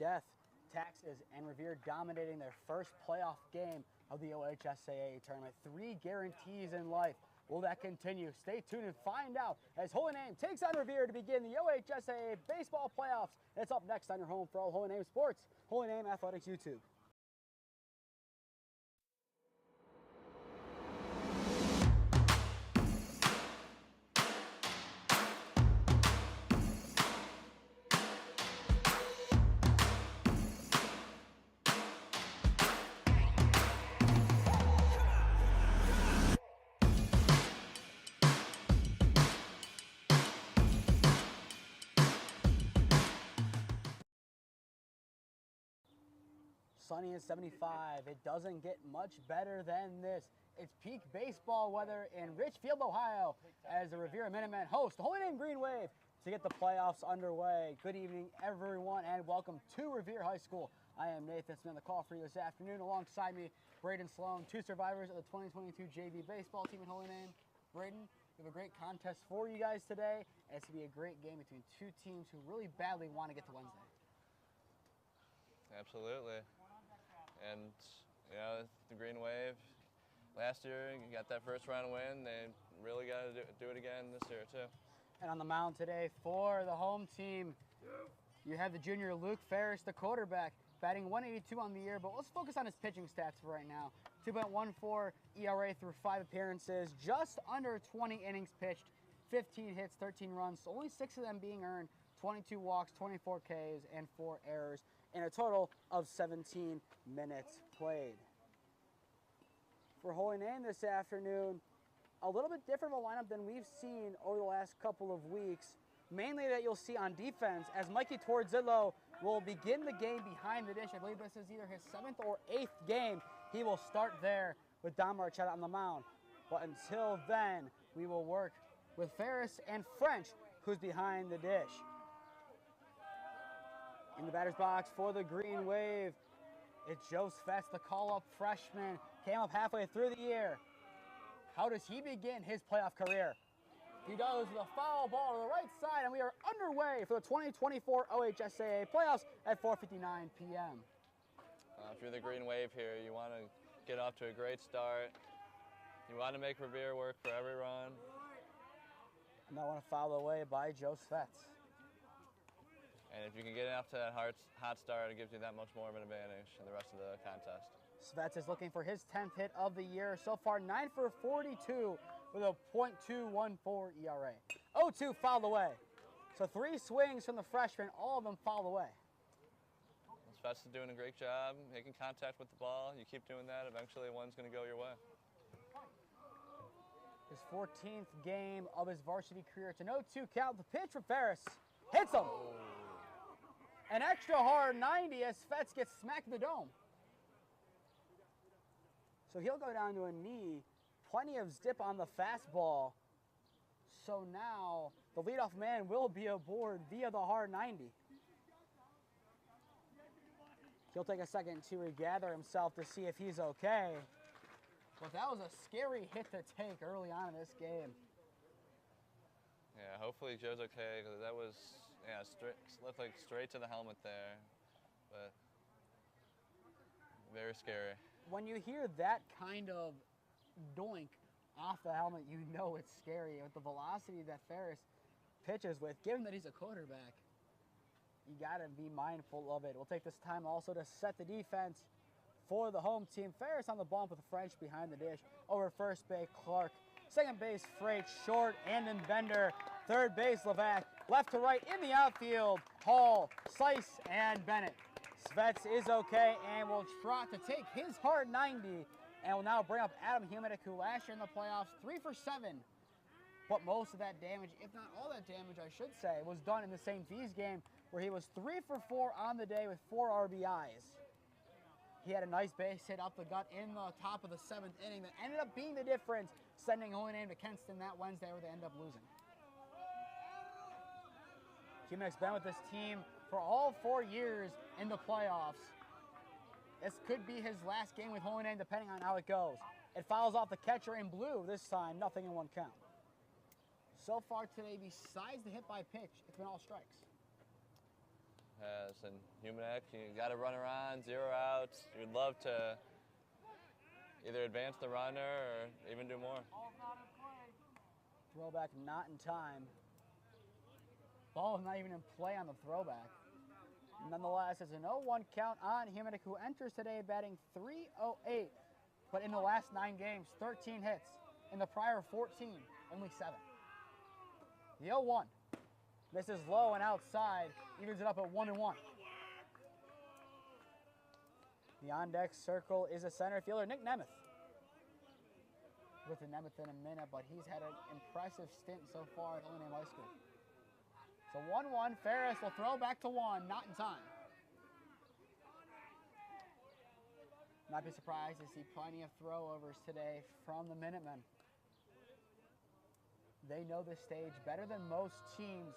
death, taxes, and Revere dominating their first playoff game of the OHSAA tournament. 3 guarantees in life. Will that continue? Stay tuned and find out as Holy Name takes on Revere to begin the OHSAA baseball playoffs. It's up next on your home for all Holy Name sports, Holy Name Athletics YouTube. Sunny and 75. It doesn't get much better than this. It's peak baseball weather in Richfield, Ohio, as the Revere Minutemen host the Holy Name Green Wave to get the playoffs underway. Good evening, everyone, and welcome to Revere High School. I am Nathan Smee on the call for you this afternoon. Alongside me, Braydan, Sloan, 2 survivors of the 2022 JV baseball team at Holy Name. Braydan, we have a great contest for you guys today, and it's going to be a great game between 2 teams who really badly want to get to Wednesday. Absolutely. And, you know, the Green Wave, last year you got that first round win. They really got to do it again this year, too. And on the mound today for the home team, you have the junior Luke Ferris, the quarterback, batting .182 on the year. But let's focus on his pitching stats for right now. 2.14 ERA through 5 appearances, just under 20 innings pitched, 15 hits, 13 runs, only 6 of them being earned, 22 walks, 24 Ks, and 4 errors, in a total of 17 minutes played. For Holy Name this afternoon, a little bit different of a lineup than we've seen over the last couple of weeks, mainly that you'll see on defense, as Mikey Torzillo will begin the game behind the dish. I believe this is either his 7th or 8th game. He will start there with Don Marchetta on the mound. But until then, we will work with Ferris and French, who's behind the dish. In the batter's box for the Green Wave, it's Joe Svets, the call-up freshman. Came up halfway through the year. How does he begin his playoff career? He does with a foul ball to the right side, and we are underway for the 2024 OHSAA playoffs at 4:59 p.m. If you're the Green Wave here, you want to get off to a great start. You want to make Revere work for every run. And that one fouled away by Joe Svets. And if you can get off to that hot start, it gives you that much more of an advantage in the rest of the contest. Svets is looking for his 10th hit of the year. So far, 9 for 42 with a .214 ERA. 0-2 fouled away. So 3 swings from the freshman, all of them fouled away. Svets is doing a great job making contact with the ball. You keep doing that, eventually one's going to go your way. His 14th game of his varsity career. It's an 0-2 count. The pitch from Ferris hits him. An extra hard 90 as Svets gets smacked in the dome. So he'll go down to a knee. Plenty of zip on the fastball. So now the leadoff man will be aboard via the hard 90. He'll take a second to regather himself to see if he's okay. But that was a scary hit to take early on in this game. Yeah, hopefully Joe's okay, because that was, yeah, looked like straight to the helmet there, but very scary. When you hear that kind of doink off the helmet, you know it's scary. With the velocity that Ferris pitches with, given that he's a quarterback, you got to be mindful of it. We'll take this time also to set the defense for the home team. Ferris on the bump with French behind the dish. Over first base, Clark. Second base, Freight, short, and then Bender. Third base, Levac. Left to right in the outfield, Hall, Slice, and Bennett. Svets is okay and will trot to take his hard 90 and will now bring up Adam Humanick, who last year in the playoffs, 3 for 7. But most of that damage, if not all that damage, I should say, was done in the St. V's game where he was 3 for 4 on the day with 4 RBIs. He had a nice base hit up the gut in the top of the 7th inning that ended up being the difference, sending Holy Name to Kenston that Wednesday where they end up losing. Humanick's been with this team for all 4 years in the playoffs. This could be his last game with Holy Name, depending on how it goes. It fouls off the catcher in blue this time, nothing in 1 count. So far today, besides the hit by pitch, it's been all strikes. has. And Humanek, you got a runner on, 0 outs. You'd love to either advance the runner or even do more. Throwback not in time. Ball is not even in play on the throwback. Nonetheless, it's an 0-1 count on Humanek, who enters today batting .308. But in the last 9 games, 13 hits. In the prior 14, only 7. The 0-1. This is low and outside, evens it up at 1-1. The on-deck circle is a center fielder, Nick Nemeth. With the Nemeth in a minute, but he's had an impressive stint so far at Elyria High School. So 1-1, Ferris will throw back to 1, not in time. Not be surprised to see plenty of throwovers today from the Minutemen. They know this stage better than most teams.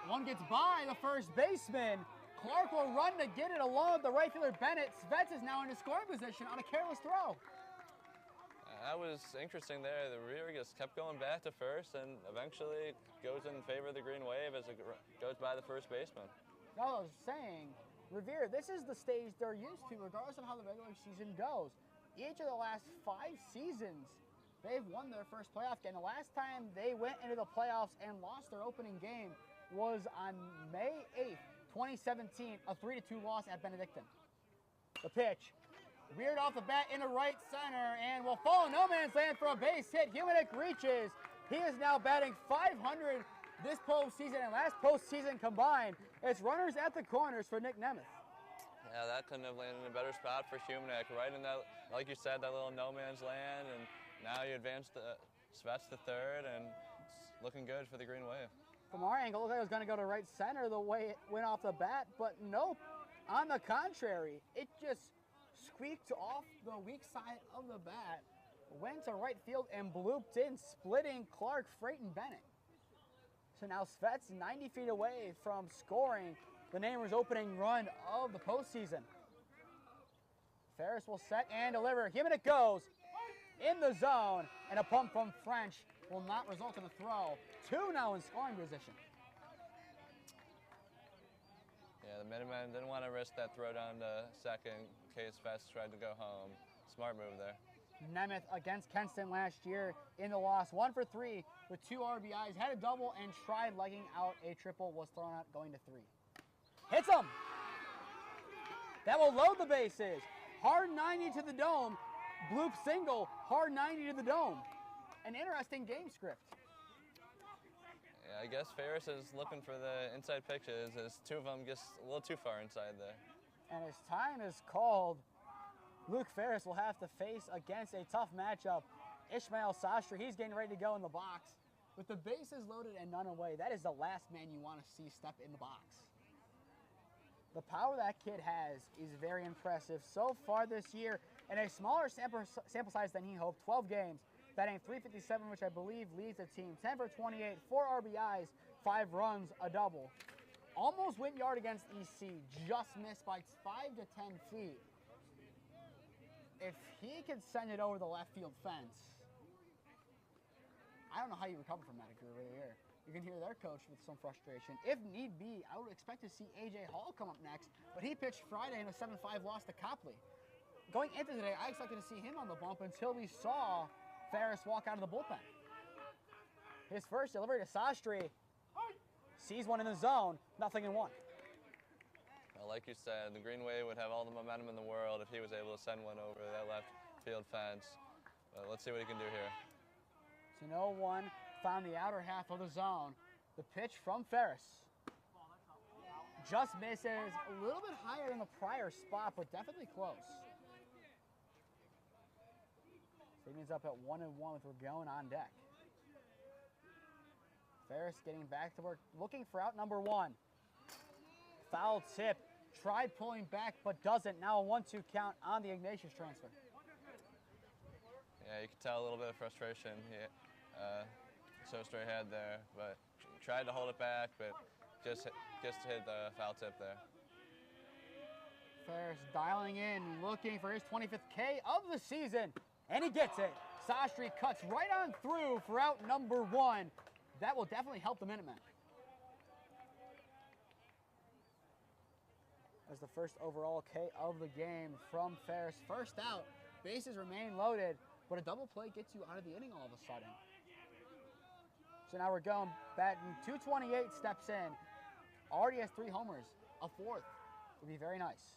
One gets by the first baseman. Clark will run to get it along with the right fielder Bennett. Svets is now in a scoring position on a careless throw. That was interesting there. The Revere just kept going back to first and eventually goes in favor of the green wave as it goes by the first baseman. No, I was saying, Revere, this is the stage they're used to regardless of how the regular season goes. Each of the last 5 seasons, they've won their first playoff game. The last time they went into the playoffs and lost their opening game was on May 8th, 2017, a 3-2 loss at Benedictine. The pitch, reared off the bat into right center and will fall in no man's land for a base hit. Humanek reaches. He is now batting .500 this postseason and last postseason combined. It's runners at the corners for Nick Nemeth. Yeah, that couldn't have landed in a better spot for Humanek. Right in that, like you said, that little no man's land, and now you advance the Svets to third, and it's looking good for the green wave. From our angle, it looked like it was going to go to right center the way it went off the bat, but nope. On the contrary, it just squeaked off the weak side of the bat, went to right field and blooped in, splitting Clark, Freight, and Bennett. So now Svets 90 feet away from scoring the Namers' opening run of the postseason. Ferris will set and deliver. Humanek goes in the zone, and a pump from French will not result in a throw. 2 now in scoring position. Yeah, the Minutemen didn't want to risk that throw down to second in case Fest tried to go home. Smart move there. Nemeth against Kenston last year in the loss. 1 for 3 with 2 RBIs. Had a double and tried legging out a triple. Was thrown out going to 3. Hits him. That will load the bases. Hard 90 to the dome. Bloop single. Hard 90 to the dome. An interesting game script. Yeah, I guess Ferris is looking for the inside pitches as 2 of them gets a little too far inside there. And as time is called, Luke Ferris will have to face against a tough matchup. Ishmael Sastry, he's getting ready to go in the box. With the bases loaded and none away, that is the last man you want to see step in the box. The power that kid has is very impressive so far this year, and a smaller sample size than he hoped, 12 games, batting .357, which I believe leads the team. 10 for 28, 4 RBIs, 5 runs, a double. Almost went yard against EC, just missed by 5 to 10 feet. If he could send it over the left field fence, I don't know how you recover from that over here. You can hear their coach with some frustration. If need be, I would expect to see A.J. Hall come up next, but he pitched Friday in a 7-5 loss to Copley. Going into today, I expected to see him on the bump until we saw Ferris walk out of the bullpen. His first delivery to Sastry. Sees one in the zone, 0-1. Well, like you said, the Green Wave would have all the momentum in the world if he was able to send one over that left field fence. But let's see what he can do here. So 0-1, found the outer half of the zone. The pitch from Ferris. Just misses, a little bit higher than the prior spot, but definitely close. Savings up at 1-1 with Ragone on deck. Ferris getting back to work, looking for out number 1. Foul tip, tried pulling back, but doesn't. Now a 1-2 count on the Ignatius transfer. Yeah, you can tell a little bit of frustration. So straight ahead there, but tried to hold it back, but just hit the foul tip there. Ferris dialing in, looking for his 25th K of the season, and he gets it. Sastry cuts right on through for out number 1. That will definitely help the Minutemen. as the first overall K of the game from Ferris. First out, bases remain loaded, but a double play gets you out of the inning all of a sudden. So now we're going, batting 228, steps in. Already has 3 homers. A 4th would be very nice.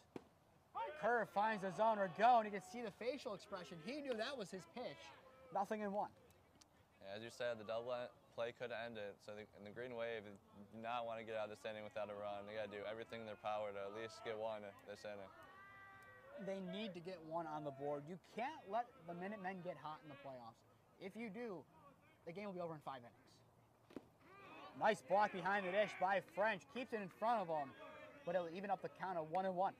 Curve finds the zone. We're going. You can see the facial expression. He knew that was his pitch. 0-1. Yeah, as you said, the double play could have ended. So in the Green Wave, you do not want to get out of this inning without a run. They got to do everything in their power to at least get one this inning. They need to get one on the board. You can't let the Minutemen get hot in the playoffs. If you do, the game will be over in 5 innings. Nice block behind the dish by French. Keeps it in front of him, but it'll even up the count of 1-1.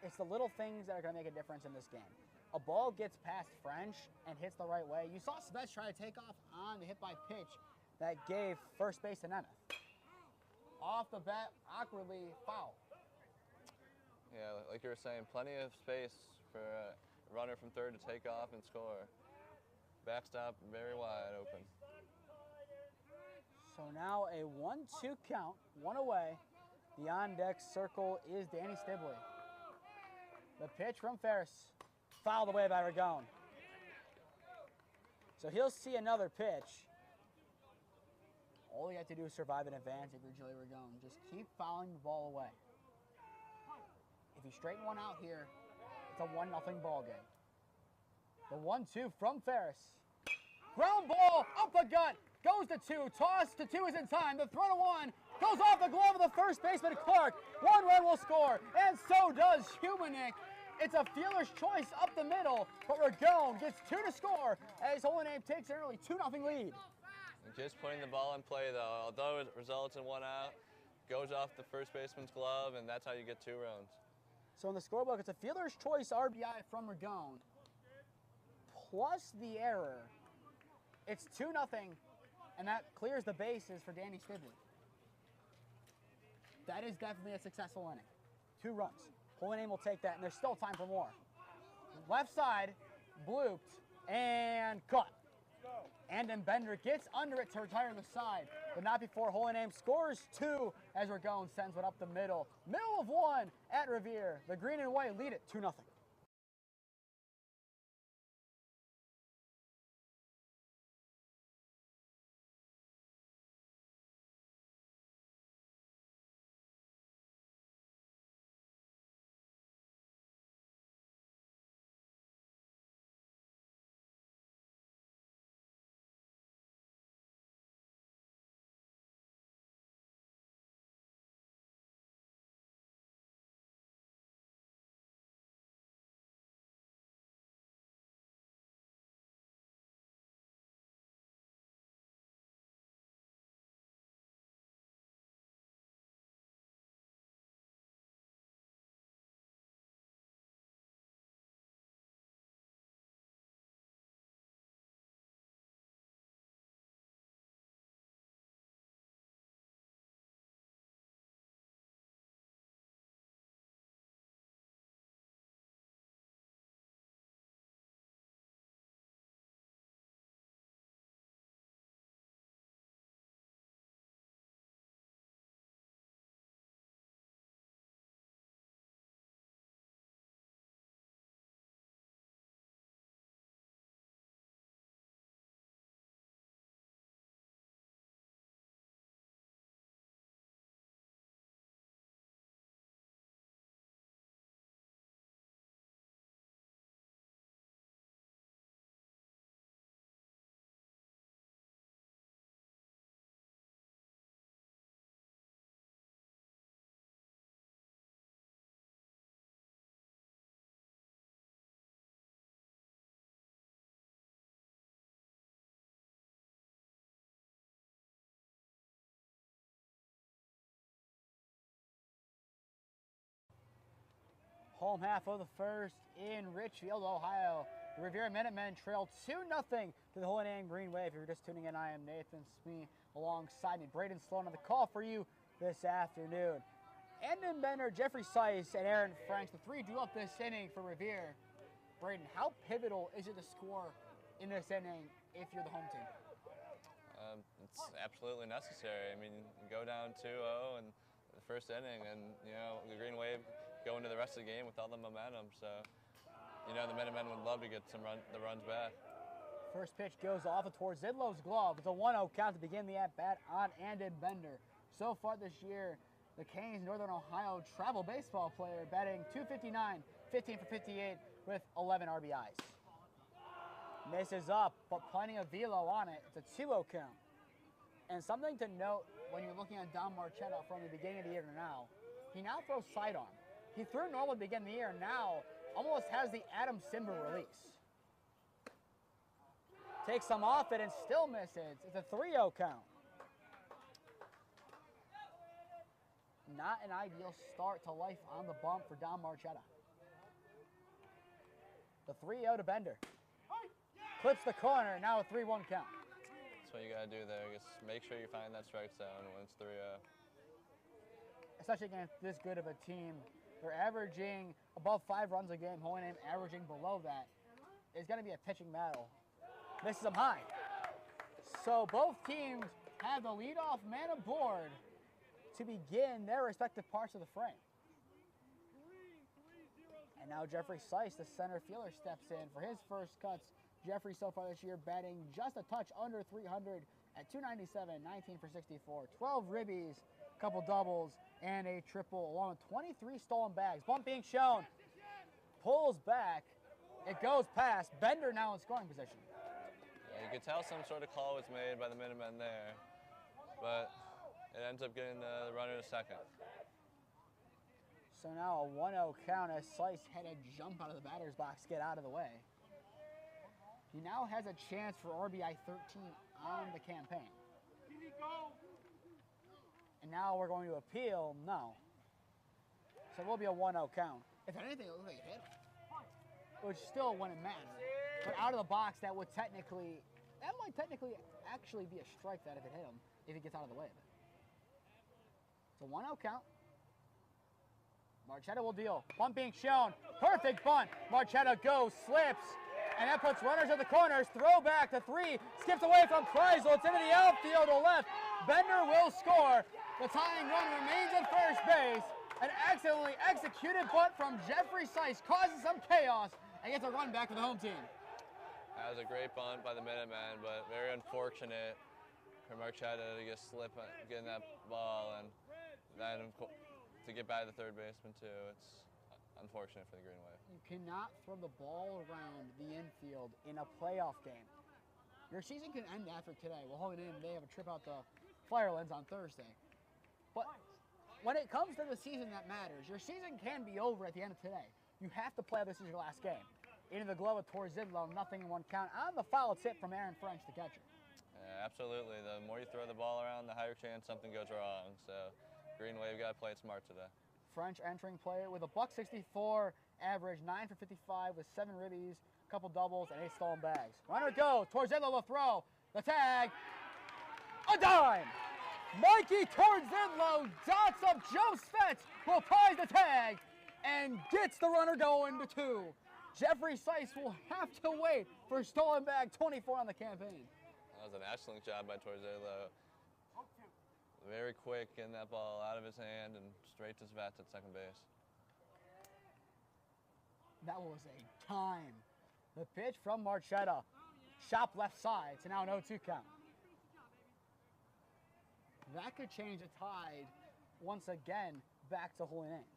It's the little things that are going to make a difference in this game. A ball gets past French and hits the right way. You saw Smee try to take off on the hit by pitch that gave first base to Nemeth. Off the bat, awkwardly foul. Yeah, like you were saying, plenty of space for a runner from third to take off and score. Backstop very wide open. So now a 1-2 count, 1 away. The on-deck circle is Danny Stibley. The pitch from Ferris, fouled away by Ragone. So he'll see another pitch. All you have to do is survive in advance if you're Joey Ragone. Just keep fouling the ball away. If you straighten one out here, it's a 1-0 ball game. The 1-2 from Ferris. Ground ball up the gut, goes to 2, toss to 2 is in time. The throw to 1 goes off the glove of the first baseman Clark. 1 run will score, and so does Humanik. It's a fielder's choice up the middle, but Ragone gets 2 to score as Holy Name takes an early 2-0 lead. Just putting the ball in play, though, although it results in 1 out, goes off the first baseman's glove, and that's how you get 2 runs. So in the scorebook, it's a fielder's choice RBI from Ragone, plus the error. It's 2-0, and that clears the bases for Danny Stibley. That is definitely a successful inning. 2 runs. Holy Name will take that, and there's still time for more. Left side, blooped, and caught. And then Bender gets under it to retire the side, but not before Holy Name scores 2 as Ragone sends one up the middle. Middle of 1 at Revere. The green and white lead it 2-0. Home half of the first in Richfield, Ohio. The Revere Minutemen trailed 2-0 to the Holy Name Green Wave. If you're just tuning in, I am Nathan Smee alongside me. Braydan Sloan on the call for you this afternoon. Aiden Bender, Jeffrey Seiss, and Aaron Franks, the 3 drew up this inning for Revere. Braydan, how pivotal is it to score in this inning if you're the home team? It's absolutely necessary. I mean, you go down 2-0 in the first inning, and the Green Wave go into the rest of the game with all the momentum. So, the Minutemen would love to get the runs back. First pitch goes off towards Zidlow's glove. It's a 1-0 count to begin the at-bat on Aiden Bender. So far this year, the Canes Northern Ohio travel baseball player batting .259, 15 for 58 with 11 RBIs. Misses up, but plenty of velo on it. It's a 2-0 count. And something to note when you're looking at Don Marchetta from the beginning of the year to now, he now throws sidearm. He threw normal at the beginning of the year, now almost has the Adam Simber release. Takes some off it and still misses. It's a 3-0 count. Not an ideal start to life on the bump for Don Marchetta. The 3-0 to Bender. Clips the corner, now a 3-1 count. That's what you got to do there. Just make sure you find that strike zone when it's 3-0. Especially against this good of a team. They're averaging above 5 runs a game. Holy Name averaging below that. It's going to be a pitching battle. Misses them high. So both teams have the leadoff man aboard to begin their respective parts of the frame. And now Jeffrey Seiss, the center fielder, steps in for his first cuts. Jeffrey so far this year batting just a touch under 300 at .297, 19 for 64, 12 ribbies, couple doubles, and a triple, along with 23 stolen bags. Bunt being shown, pulls back, it goes past. Bender now in scoring position. Yeah, you could tell some sort of call was made by the Minutemen there, but it ends up getting the runner to second. So now a 1-0 count as Seiss had a jump out of the batter's box, get out of the way. He now has a chance for RBI 13 on the campaign. And now we're going to appeal, no. So it will be a 1-0 count. If anything, it looks like it hit him, which still wouldn't matter. But out of the box, that might technically actually be a strike that if it hit him, if he gets out of the way of it. It's a 1-0 count. Marchetta will deal. Bunt being shown. Perfect bunt. Marchetta goes, slips, and that puts runners at the corners. Throw back to 3. Skips away from Preisel. It's into the outfield to left. Bender will score. The tying run remains at first base. An excellently executed bunt from Jeffrey Seiss causes some chaos and gets a run back to the home team. That was a great bunt by the Minutemen, but very unfortunate for Marchetta to get slip getting that ball, and then to get by the third baseman too. It's unfortunate for the Green Wave. You cannot throw the ball around the infield in a playoff game. Your season can end after today. We'll hold it in. They have a trip out to Firelands on Thursday. But when it comes to the season that matters, your season can be over at the end of today. You have to play this is your last game. Into the glove of Zidlow, nothing in 1 count. On the foul tip from Aaron French, the catcher. Yeah, absolutely. The more you throw the ball around, the higher chance something goes wrong. So Green Wave got to play it smart today. French entering play with a .164 average, 9 for 55 with 7 ribbies, couple doubles, and 8 stolen bags. Runner go, Zidlow will throw, the tag, a dime! Mikey Zidlow dots up Joe Svets, who applies the tag, and gets the runner going to 2. Jeffrey Seiss will have to wait for stolen bag 24 on the campaign. That was an excellent job by Zidlow. Very quick, getting that ball out of his hand and straight to Svets at second base. That was a time. The pitch from Marchetta. Shop left side. It's now an 0-2 count. That could change a tide once again back to Holy Name.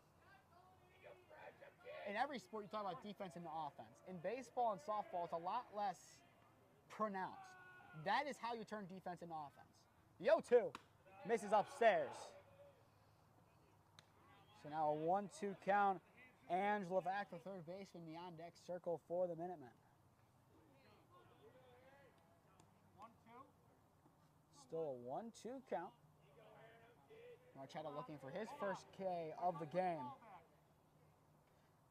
In every sport, you talk about defense and offense. In baseball and softball, it's a lot less pronounced. That is how you turn defense into offense. The 0-2 misses upstairs. So now a 1-2 count. Angela back, the third baseman, the on-deck circle for the Minutemen. 1-2. Still a 1-2 count. Marchetta looking for his first K of the game.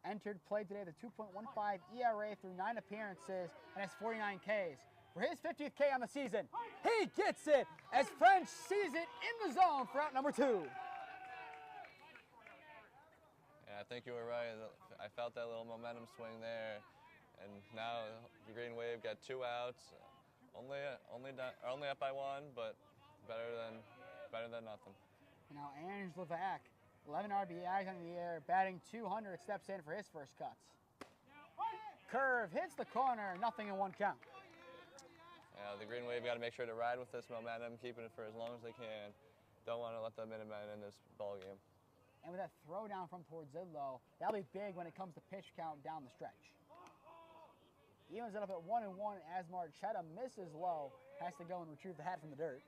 Entered play today, the 2.15 ERA through 9 appearances and has 49 Ks. For his 50th K on the season, he gets it as French sees it in the zone for out number 2. Yeah, I think you were right. I felt that little momentum swing there. And now the Green Wave got 2 outs, only up by 1, but better than nothing. Now Ange Levac, 11 RBIs on the year, batting 200, steps in for his first cuts. Curve hits the corner, nothing in 1 count. Yeah, the Green Wave got to make sure to ride with this momentum, keeping it for as long as they can. Don't want to let the Minutemen in this ball game. And with that throw down from towards Zidlow, that'll be big when it comes to pitch count down the stretch. Evens it up at 1-1 as Marchetta misses low, has to go and retrieve the hat from the dirt.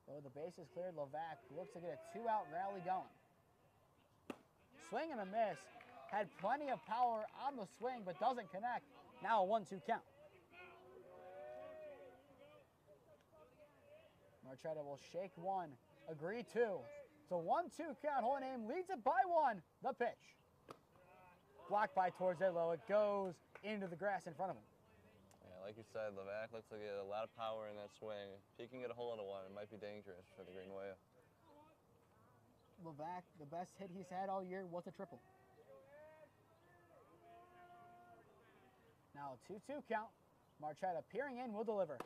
But with the bases cleared, Levac looks to get a 2-out rally going. Swing and a miss. Had plenty of power on the swing, but doesn't connect. Now a 1-2 count. Marchetta will shake 1, agree 2. It's a 1-2 count. Holy Name leads it by 1. The pitch. Blocked by Torzillo. It goes into the grass in front of him. Yeah, like you said, Levac looks like he had a lot of power in that swing. If he can get a hold of 1, it might be dangerous for the Green Wave. Levac, the best hit he's had all year was a triple. Now a 2-2 count. Marchetta peering in, will deliver.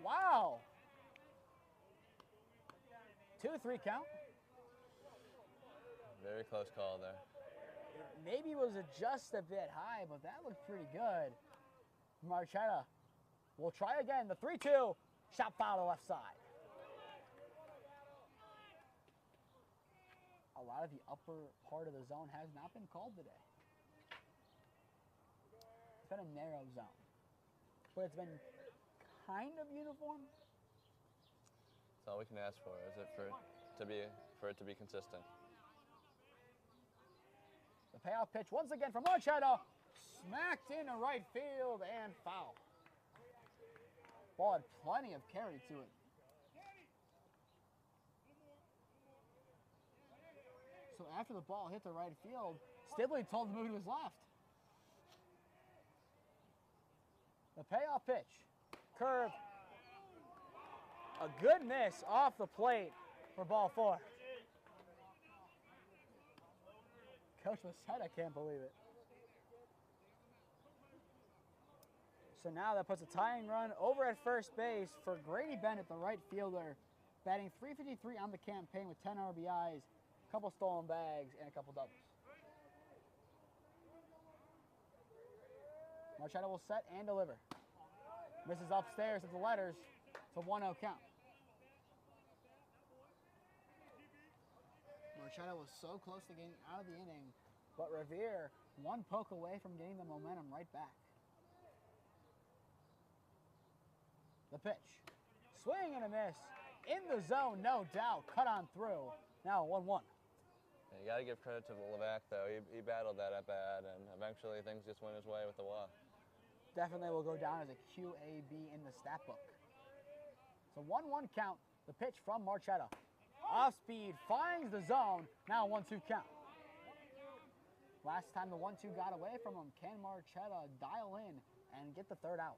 Wow. 2-3 count. Very close call there. Maybe it was just a bit high, but that looked pretty good. Marchetta will try again. The 3-2. Shot foul to left side. A lot of the upper part of the zone has not been called today. It's been a narrow zone, but it's been kind of uniform. That's all we can ask for, is it for it to be consistent. The payoff pitch once again from Marchetta, smacked into right field and foul. Ball had plenty of carry to it. So after the ball hit the right field, Stibley told him to move to his left. The payoff pitch, curve, a good miss off the plate for ball 4. Coach Masetta can't believe it. So now that puts a tying run over at first base for Grady Bennett, the right fielder, batting .353 on the campaign with 10 RBIs, a couple stolen bags, and a couple doubles. Marchetta will set and deliver. Misses upstairs at the letters. It's a 1-0 count. Marchetta was so close to getting out of the inning, but Revere one poke away from getting the momentum right back. The pitch. Swing and a miss. In the zone, no doubt. Cut on through. Now 1-1. Yeah, you got to give credit to Levac, though. He battled that at bat, and eventually things just went his way with the walk. Definitely will go down as a QAB in the stat book. So 1-1 count. The pitch from Marchetta. Off speed, finds the zone. Now 1-2 count. Last time the 1-2 got away from him, can Marchetta dial in and get the third out?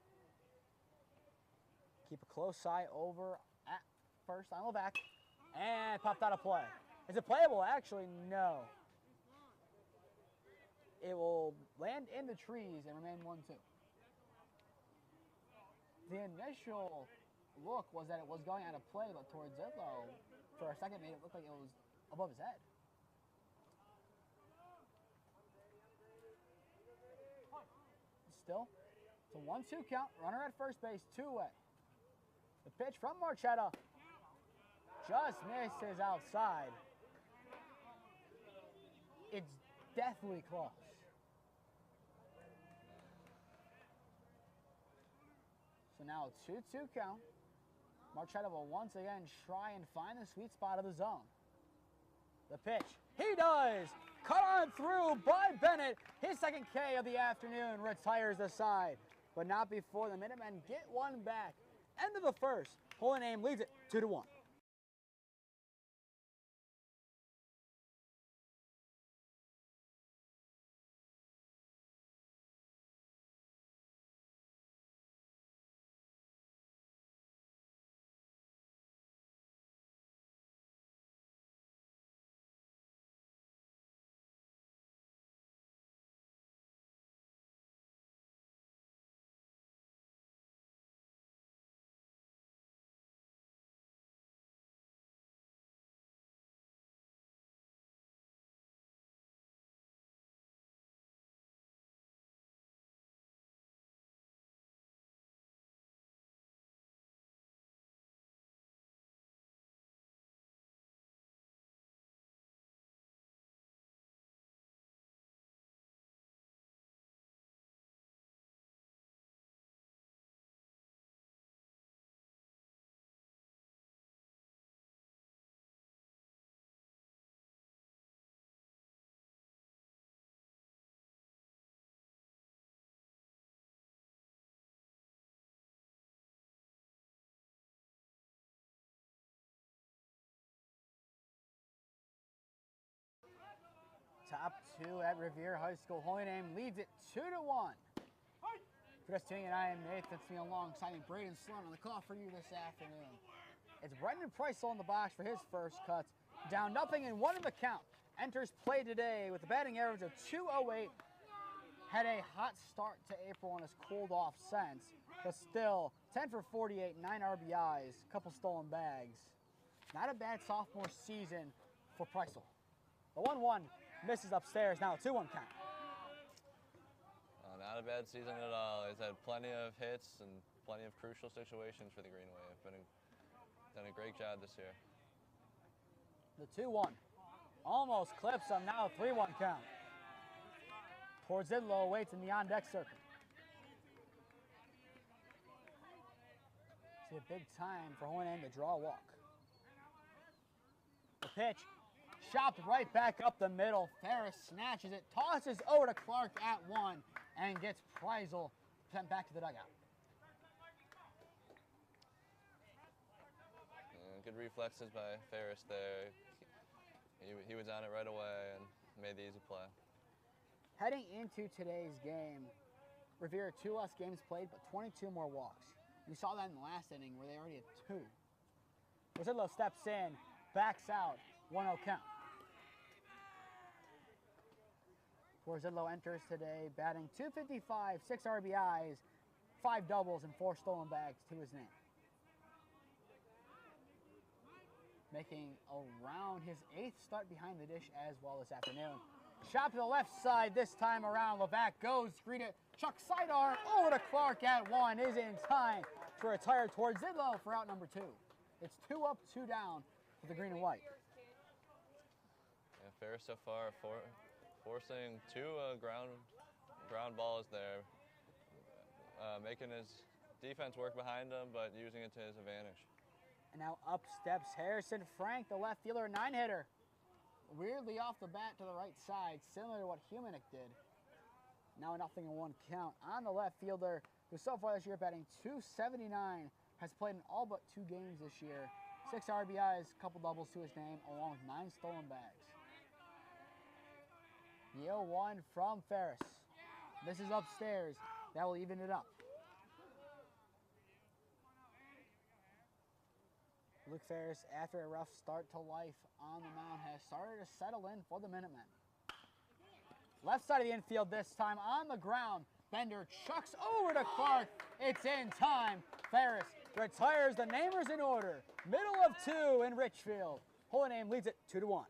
Keep a close eye over at first on Levac. And popped out of play. Is it playable? Actually, no. It will land in the trees and remain 1-2. The initial look was that it was going out of play, but towards Zidlow, for a second, made it look like it was above his head. Still, it's a 1-2 count. Runner at first base, 2 away. The pitch from Marchetta just misses outside. It's deathly close. So now 2-2 count. Marchetta will once again try and find the sweet spot of the zone. The pitch. He does! Cut on through by Bennett. His second K of the afternoon retires the side. But not before the Minutemen get one back. End of the first. Holy Name leads it 2-1. 2 at Revere High School. Holy Name leads it 2-1. For just tuning in, I am Nathan Smee alongside Braydan Sloan on the call for you this afternoon. It's Brendan Preissel in the box for his first cuts. Down nothing and 1 in the count. Enters play today with a batting average of .208. Had a hot start to April and has cooled off since, but still 10 for 48, 9 RBIs, a couple stolen bags. Not a bad sophomore season for Preissel. The 1-1 misses upstairs, now a 2-1 count. Not a bad season at all. He's had plenty of hits and plenty of crucial situations for the Green Wave. Done a great job this year. The 2-1 almost clips him, now a 3-1 count. Torzidlo waits in the on-deck circle. It's a big time for Holy Name to draw a walk. The pitch, chopped right back up the middle. Ferris snatches it, tosses over to Clark at 1, and gets Preissel sent back to the dugout. Good reflexes by Ferris there. He was on it right away and made the easy play. Heading into today's game, Revere 2 less games played, but 22 more walks. We saw that in the last inning where they already had 2. Torzidlo steps in, backs out, 1-0 count. Torzidlo enters today batting .255, 6 RBIs, 5 doubles, and 4 stolen bags to his name. Making around his 8th start behind the dish as well this afternoon. Shot to the left side this time around. Levac goes, greet it. Chuck sidearm over to Clark at 1, is in time to retire Torzidlo for out number 2. It's 2 up, 2 down for the green and white. Yeah, Ferris so far forcing 2 ground balls there, making his defense work behind him, but using it to his advantage. And now up steps Harrison Frank, the left fielder, 9-hitter. Weirdly off the bat to the right side, similar to what Humanick did. Now 0-1 count on the left fielder, who so far this year batting .279, has played in all but 2 games this year. 6 RBIs, couple doubles to his name, along with 9 stolen bags. The 0-1 from Ferris. This is upstairs. That will even it up. Luke Ferris, after a rough start to life on the mound, has started to settle in for the Minutemen. Left side of the infield this time on the ground. Bender chucks over to Clark. It's in time. Ferris retires the Namers in order. Middle of 2 in Richfield. Holy Name leads it 2-1.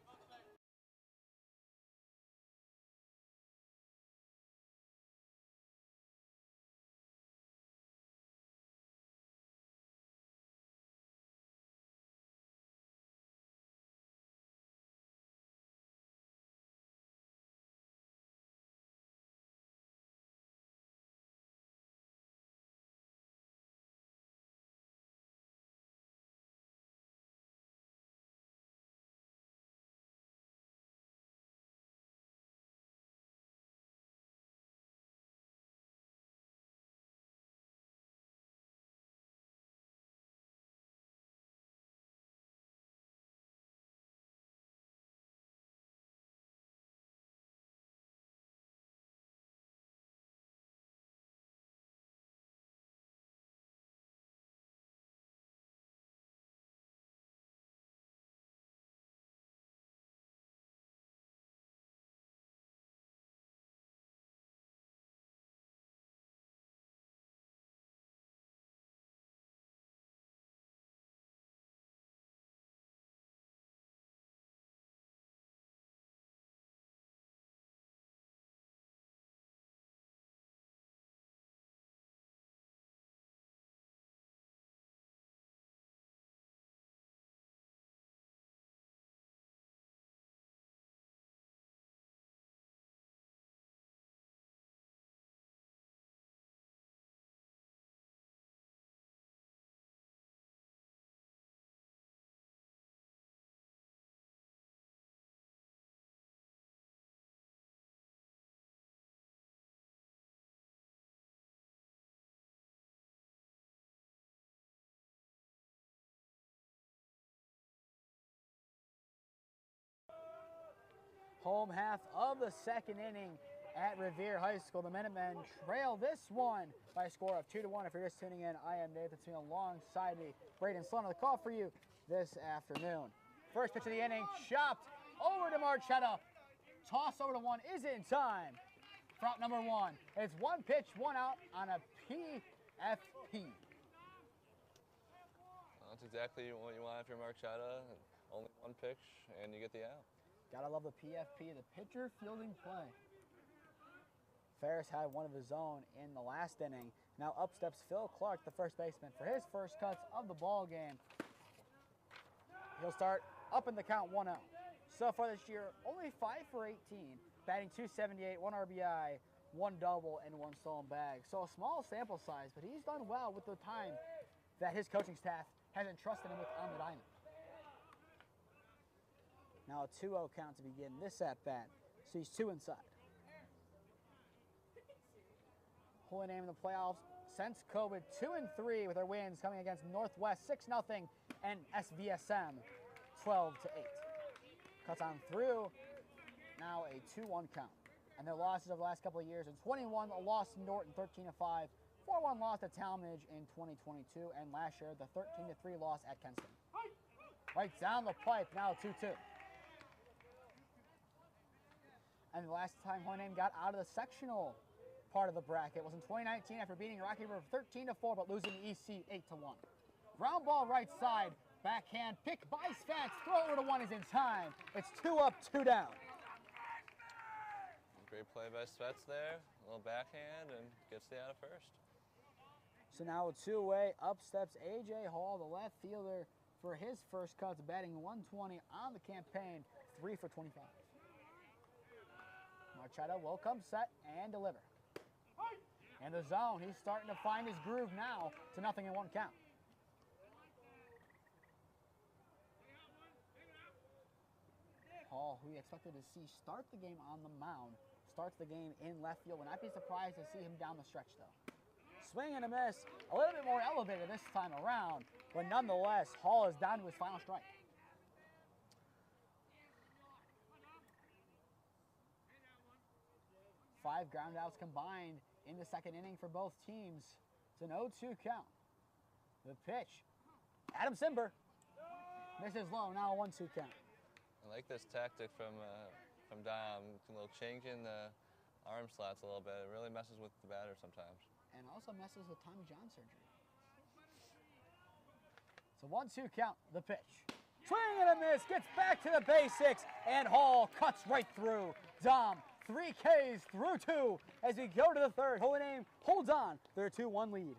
Home half of the second inning at Revere High School. The Minutemen trail this one by a score of 2-1. If you're just tuning in, I am Nathan Smee alongside me, Braydan Sloan on the call for you this afternoon. First pitch of the inning, chopped over to Marchetta. Toss over to one is in time. For out number one. It's one pitch, one out on a PFP. That's exactly what you want if you're Marchetta. Only one pitch and you get the out. Gotta love the PFP, the pitcher fielding play. Ferris had one of his own in the last inning. Now up steps Phil Clark, the first baseman, for his first cuts of the ball game. He'll start up in the count, 1 out. So far this year, only 5 for 18, batting .278, 1 RBI, 1 double, and 1 stolen bag. So a small sample size, but he's done well with the time that his coaching staff has entrusted him with on the diamond. Now a 2-0 count to begin this at-bat, so he's 2 inside. Holy name in the playoffs since COVID, 2-3 with their wins coming against Northwest 6-0 and SVSM 12-8. Cuts on through, now a 2-1 count. And their losses of the last couple of years, in 21, a loss to Norton 13-5, 4-1 loss to Talmadge in 2022, and last year the 13-3 loss at Kenston. Right down the pipe, now 2-2. And the last time Holy Name got out of the sectional part of the bracket was in 2019 after beating Rocky River 13-4, but losing the EC 8-1. Ground ball right side, backhand pick by Svets, throw over to one is in time. It's 2 up, 2 down. Great play by Svets there, a little backhand, and gets the out of first. So now a 2-away, up steps A.J. Hall, the left fielder, for his first cuts, batting 120 on the campaign, 3 for 25. Marchetta will come set and deliver. In the zone, he's starting to find his groove now to 0 in 1 count. Hall, who we expected to see start the game on the mound, starts the game in left field. Would not be surprised to see him down the stretch, though. Swing and a miss, a little bit more elevated this time around, but nonetheless, Hall is down to his final strike. Five groundouts combined in the second inning for both teams. It's an 0-2 count. The pitch, Adam Simber, misses low, now a 1-2 count. I like this tactic from Dom, a little changing the arm slots a little bit. It really messes with the batter sometimes. And also messes with Tommy John surgery. It's a 1-2 count, the pitch. Swing and a miss, gets back to the basics, and Hall cuts right through. Dom, 3 Ks through 2 as we go to the third. Holy Name holds on their 2-1 lead.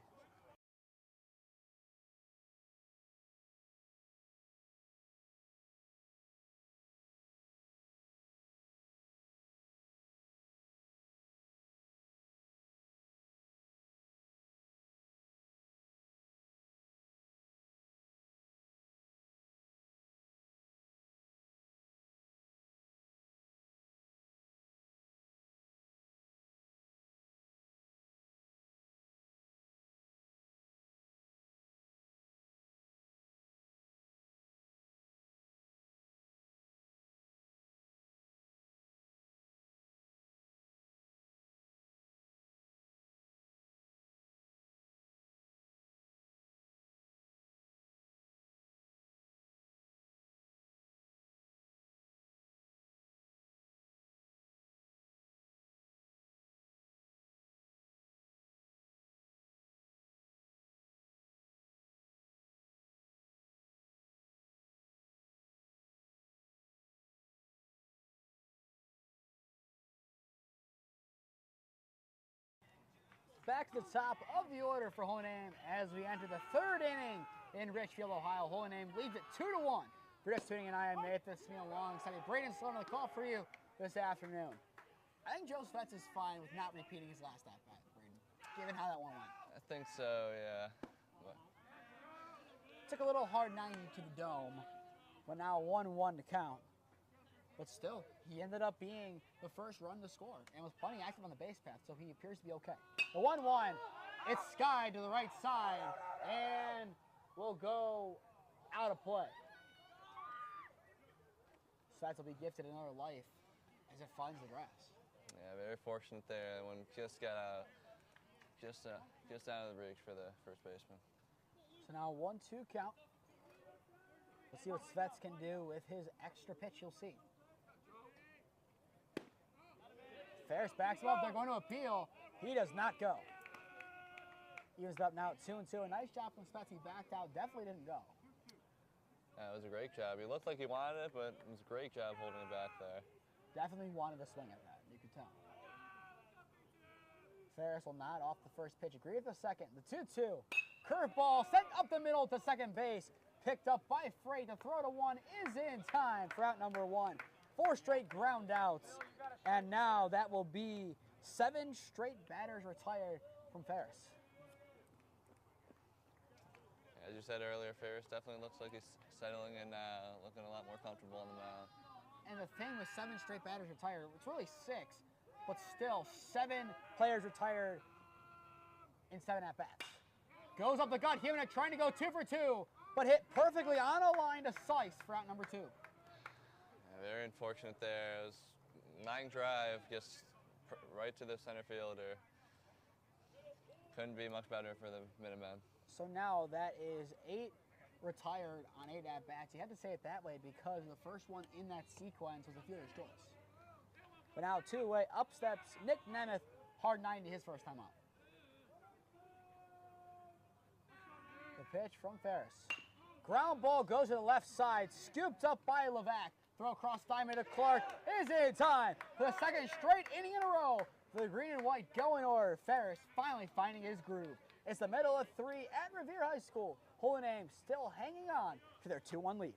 Back to the top of the order for Holy Name as we enter the third inning in Richfield, Ohio. Holy Name leads it 2-1. If you're just tuning in, I am Nathan Smee alongside Braydan Sloan on the call for you this afternoon. I think Joe Svets is fine with not repeating his last at-bat, Braydan, given how that one went. I think so, yeah. But took a little hard 90 to the dome, but now 1-1 to count. But still, he ended up being the first run to score and was plenty active on the base path, so he appears to be okay. The 1-1, it's Sky to the right side, and will go out of play. Svets will be gifted another life as it finds the grass. Yeah, very fortunate there. That one just got out, just out of the reach for the first baseman. So now 1-2 count. Let's see what Svets can do with his extra pitch. You'll see. Ferris backs him up. They're going to appeal. He does not go. Evens up now at 2-2. A nice job from Svets. He backed out. Definitely didn't go. Yeah, it was a great job. He looked like he wanted it, but it was a great job holding it back there. Definitely wanted to swing at that. You could tell. Ferris will nod off the first pitch. Agree with the second. The 2-2. Curveball sent up the middle to second base. Picked up by Freight. The throw to one is in time for out number 1. 4 straight ground outs. And now that will be 7 straight batters retired from Ferris. As you said earlier, Ferris definitely looks like he's settling in now, looking a lot more comfortable on the mound. And the thing with 7 straight batters retired, it's really 6, but still 7 players retired in 7 at-bats. Goes up the gut, Human trying to go 2 for 2, but hit perfectly on a line to Sykes for out number 2. Yeah, very unfortunate there. It was line drive, just right to the center fielder. Couldn't be much better for the Minutemen. So now that is 8 retired on 8 at-bats. You had to say it that way because the first one in that sequence was a fielder's choice. But now 2-away, up steps Nick Nemeth, hard 90 his first time out. The pitch from Ferris. Ground ball goes to the left side, scooped up by Levac. Throw across diamond to Clark is in time for the second straight inning in a row for the green and white going order. Ferris finally finding his groove. It's the middle of 3 at Revere High School. Holy Name still hanging on to their 2-1 lead.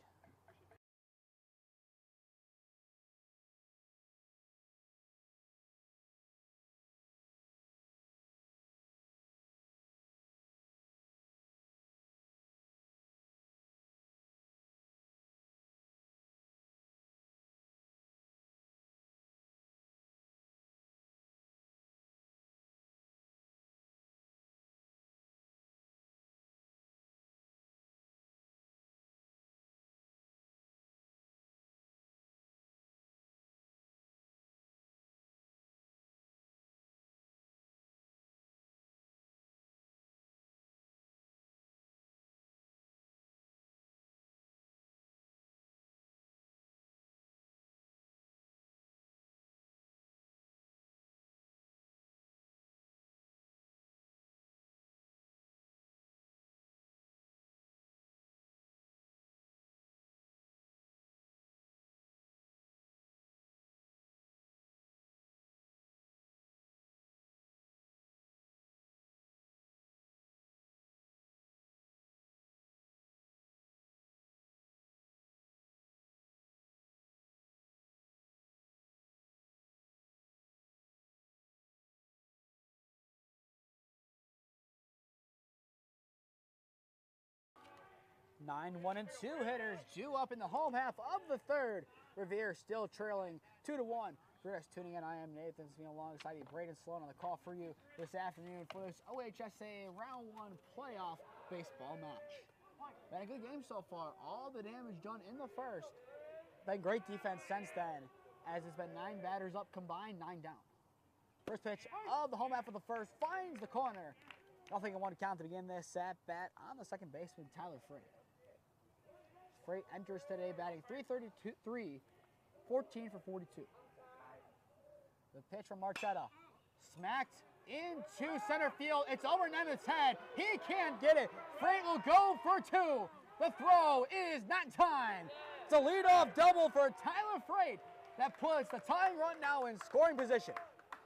Nine 1-2 hitters due up in the home half of the third. Revere still trailing 2-1. For us tuning in, I am Nathan Smee alongside Braydan Sloan on the call for you this afternoon for this OHSAA Round 1 playoff baseball match. Been a good game so far. All the damage done in the first. Been great defense since then, as it's been 9 batters up combined, 9 down. First pitch of the home half of the first finds the corner. 0-1 count to begin this at bat on the second baseman, Tyler Freight. Freight enters today batting .333, 14 for 42. The pitch from Marchetta, smacked into center field. It's over Nemeth's head. He can't get it. Freight will go for 2. The throw is not in time. It's a leadoff double for Tyler Freight that puts the tying run now in scoring position.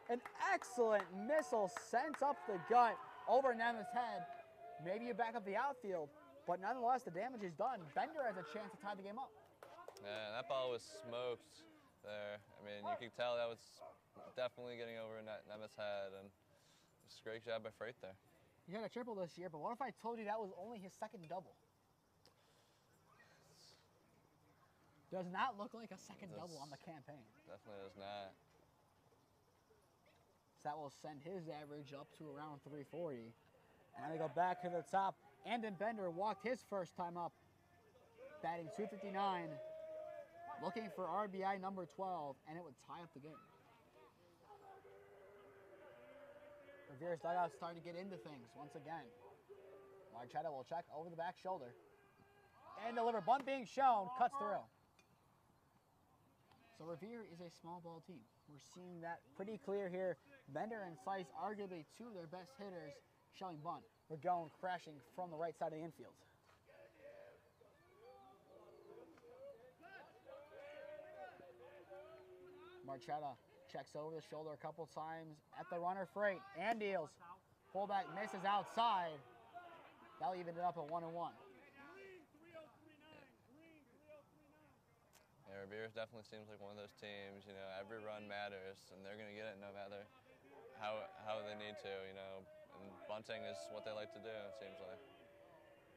An excellent missile sent up the gut over Nemeth's head. Maybe you back up the outfield, but nonetheless, the damage is done. Bender has a chance to tie the game up. Yeah, that ball was smoked there. I mean, you could tell that was definitely getting over Nemeth's head, and it's a great job by Freight there. He had a triple this year, but what if I told you that was only his second double? Does not look like a second double on the campaign. Definitely does not. So that will send his average up to around 340. And they go back to the top. Andon Bender walked his first time up, batting .259. looking for RBI number 12, and it would tie up the game. Revere's dugout starting to get into things once again. Marchetta will check over the back shoulder. And deliver. Bunt being shown. Cuts through. So Revere is a small ball team. We're seeing that pretty clear here. Bender and Slice, arguably two of their best hitters, showing bunt. We're going crashing from the right side of the infield. Marchetta checks over the shoulder a couple times at the runner freight and deals. Fullback misses outside. That'll even it up at 1-1. Yeah, Revere definitely seems like one of those teams, you know, every run matters, and they're going to get it no matter how they need to, you know. And bunting is what they like to do, it seems like.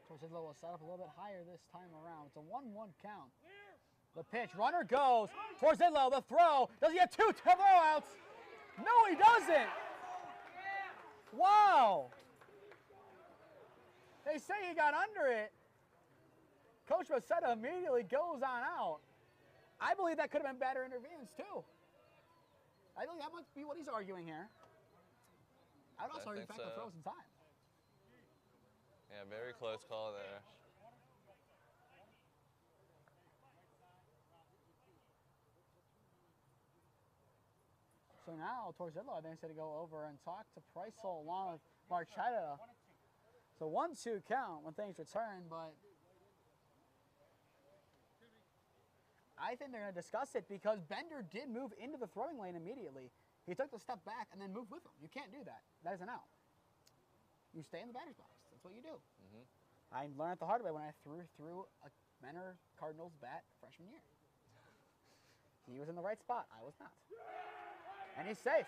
Torcillo will set up a little bit higher this time around. It's a 1-1 count. The pitch, runner goes. Torcillo, the throw. Does he get two throwouts? No, he doesn't. Wow. They say he got under it. Coach Rosetta immediately goes on out. I believe that could have been better interference too. I think that might be what he's arguing here. I would also argue the fact that throws in time. Yeah, very close call there. So now Torzillo, I think, is going to go over and talk to Preissel along with Marchetta. So 1-2 count when things return, but I think they're going to discuss it because Bender did move into the throwing lane immediately. He took the step back and then moved with him. You can't do that. That is an out. You stay in the batter's box. That's what you do. Mm-hmm. I learned the hard way when I threw through a Menor Cardinals bat freshman year. He was in the right spot. I was not. And he's safe.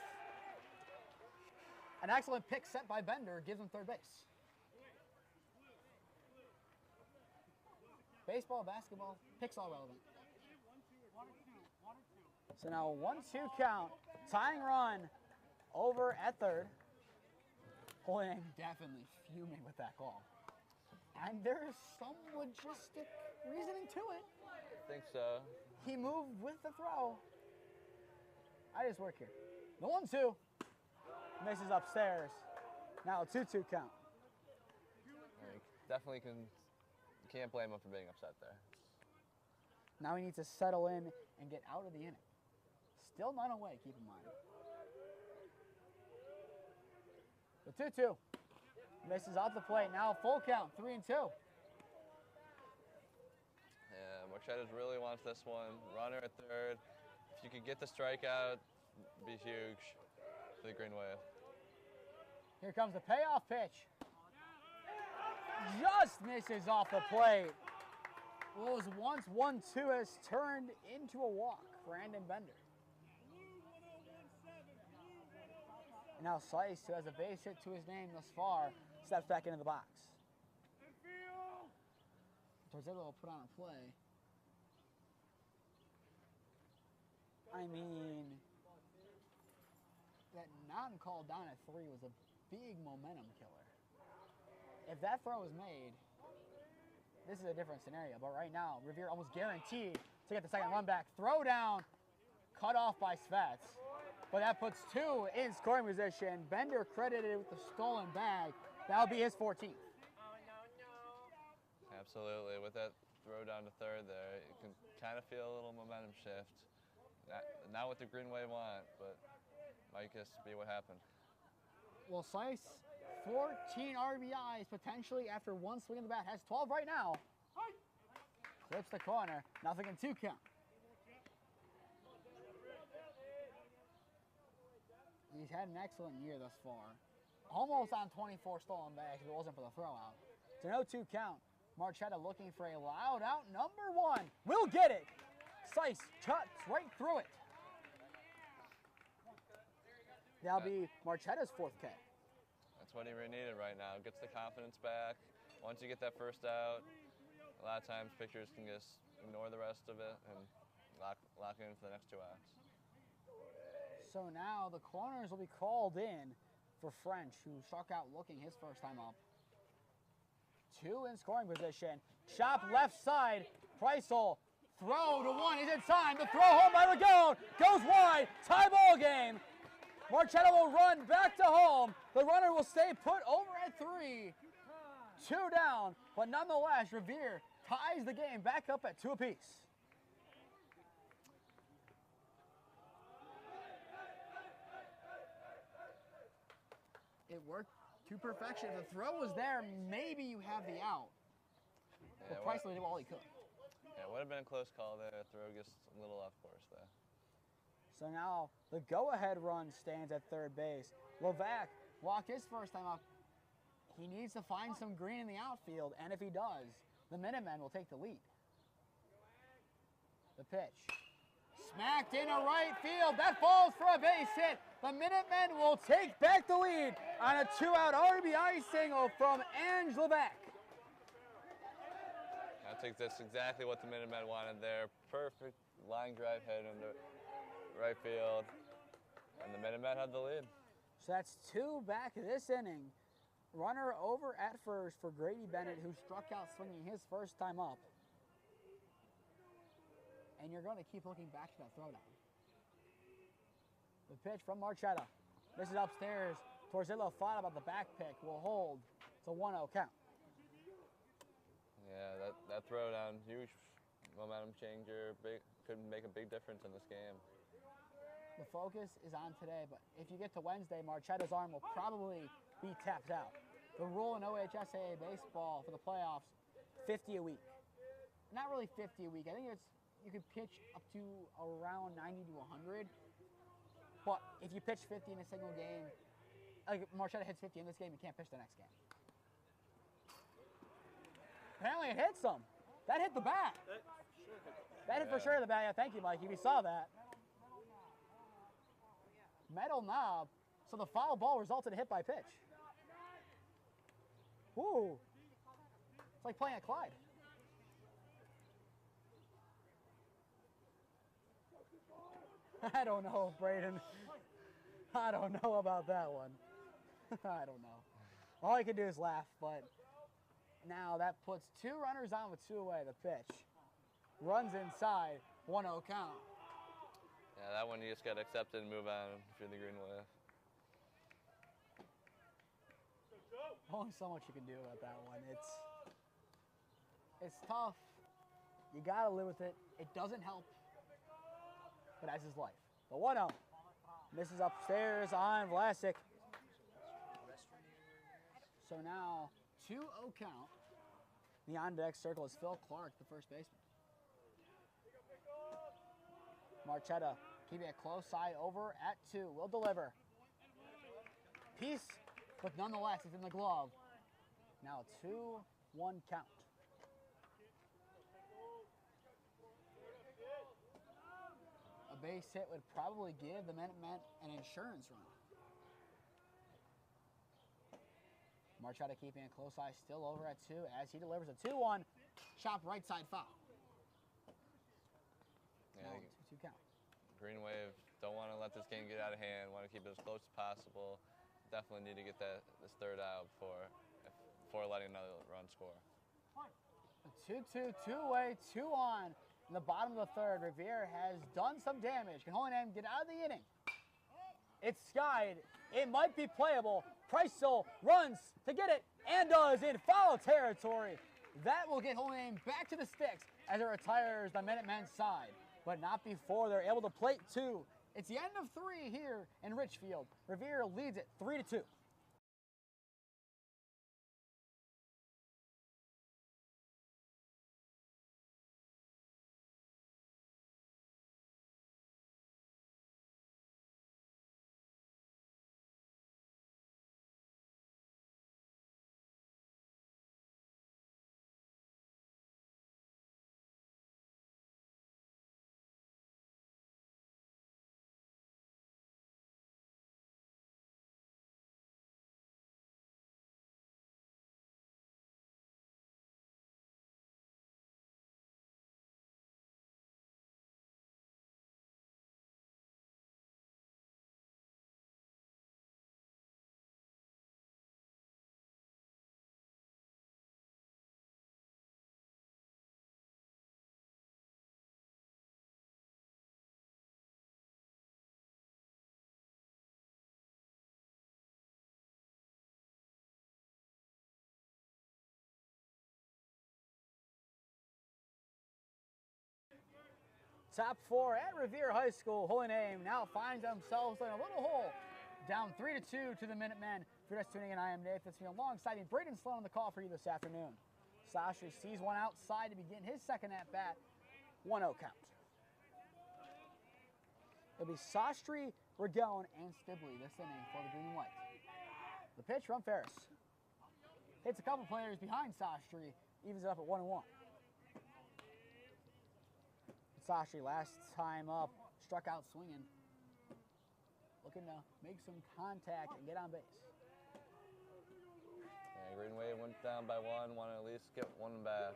An excellent pick set by Bender gives him third base. Baseball, basketball, picks all relevant. So now 1-2 count, tying run over at third. Holding definitely fuming with that call. And there's some logistic reasoning to it. I think so. He moved with the throw. I just work here. The 1-2 misses upstairs. Now a 2-2 count. Definitely can't blame him for being upset there. Now he needs to settle in and get out of the inning. Still not away, keep in mind. The 2-2 misses off the plate. Now full count, 3-2. Yeah, Marchetta's really wants this one. Runner at third. If you could get the strikeout, it'd be huge for the Green Wave. Here comes the payoff pitch. Just misses off the plate. What was once 1-2 has turned into a walk for Andon Bender. And now Slice, who has a base hit to his name thus far, steps back into the box. Torzillo will put on a play. I mean, that non-call down at 3 was a big momentum killer. If that throw was made, this is a different scenario. But right now, Revere almost guaranteed to get the second run back. Throw down, cut off by Svets. But that puts 2 in scoring position. Bender credited with the stolen bag. That'll be his 14th. Absolutely. With that throw down to third there, you can kind of feel a little momentum shift. Not what the Green Wave want, but might just be what happened. Well, Slice, 14 RBIs potentially after one swing of the bat. Has 12 right now. Clips the corner. Nothing in 2 count. He's had an excellent year thus far. Almost on 24 stolen bags if it wasn't for the throw out. It's an 0-2 count. Marchetta looking for a loud out. Number 1. We'll get it. Slice cuts right through it. That'll be Marchetta's 4th K. That's what he really needed right now. Gets the confidence back. Once you get that first out, a lot of times pitchers can just ignore the rest of it and lock in for the next 2 outs. So now the corners will be called in for French, who struck out looking his first time up. 2 in scoring position. Chop left side. Preissel Throw to one. Is it time? The throw home by Lagone. Goes wide. Tie ball game. Marchetta will run back to home. The runner will stay put over at 3. 2 down, but nonetheless, Revere ties the game back up at 2 apiece. It worked to perfection. If the throw was there, maybe you have the out. But Price did all he could. Yeah, it would have been a close call there. Throw gets a little off course there. So now the go-ahead run stands at third base. Levac walked his first time up. He needs to find some green in the outfield, and if he does, the Minutemen will take the lead. The pitch. Smacked into right field. That falls for a base hit. The Minutemen will take back the lead on a 2-out RBI single from Ange Levac. I think that's exactly what the Minutemen wanted there. Perfect line drive hit into right field, and the Minutemen had the lead. So that's 2 back this inning. Runner over at first for Grady Bennett, who struck out swinging his first time up. And you're going to keep looking back to that throwdown. The pitch from Marchetta. This is upstairs. Torzillo thought about the back pick. Will hold. It's a 1-0 count. Yeah, that throwdown, huge momentum changer. Could make a big difference in this game. The focus is on today, but if you get to Wednesday, Marchetta's arm will probably be tapped out. The rule in OHSAA baseball for the playoffs, 50 a week. Not really 50 a week. I think you could pitch up to around 90 to 100. But if you pitch 50 in a single game, like Marchetta hits 50 in this game, you can't pitch the next game. Apparently it hit some. That hit the bat. That hit for sure the bat. Yeah, thank you, Mike. If you saw that. Metal knob. So the foul ball resulted in a hit by pitch. Ooh. It's like playing at Clyde. I don't know, Braydan. I don't know about that one. I don't know. All I can do is laugh, but now that puts 2 runners on with 2 away. The pitch. Runs inside. 1-0 count. Yeah, that one you just got to accept it and move on if you're the Green Wave. Only so much you can do about that one. It's tough. You got to live with it. It doesn't help. But that's his life. The 1-0. Misses upstairs on Vlasic. So now 2-0 count. The on-deck circle is Phil Clark, the first baseman. Marchetta keeping a close eye over at 2. Will deliver. Piece, but nonetheless, it's in the glove. Now 2-1 count. A base hit would probably give the Minutemen an insurance run. Marchetta keeping a close eye still over at 2 as he delivers a 2-1. Chop right side foul. Yeah, 2-2 count. Green Wave don't want to let this game get out of hand. Want to keep it as close as possible. Definitely need to get this third out before letting another run score. A 2-2, 2-away, 2-on. In the bottom of the third, Revere has done some damage. Can Holy Name get out of the inning? It's skied. It might be playable. Price still runs to get it and does in foul territory. That will get Holy Name back to the sticks as it retires the Minutemen's side, but not before they're able to plate 2. It's the end of 3 here in Richfield. Revere leads it 3-2. Top four at Revere High School. Holy Name now finds themselves in a little hole. Down 3-2 to the Minutemen. If you're just tuning in, I am Nathan Smee alongside Braydan Sloan on the call for you this afternoon. Sastry sees one outside to begin his second at-bat. 1-0 count. It'll be Sastry, Ragone, and Stibley this inning for the green and white. The pitch from Ferris. Hits a couple players behind Sastry, evens it up at 1-1. Sastry last time up, struck out swinging. Looking to make some contact and get on base. Yeah, Green Wave went down by one, want to at least get one back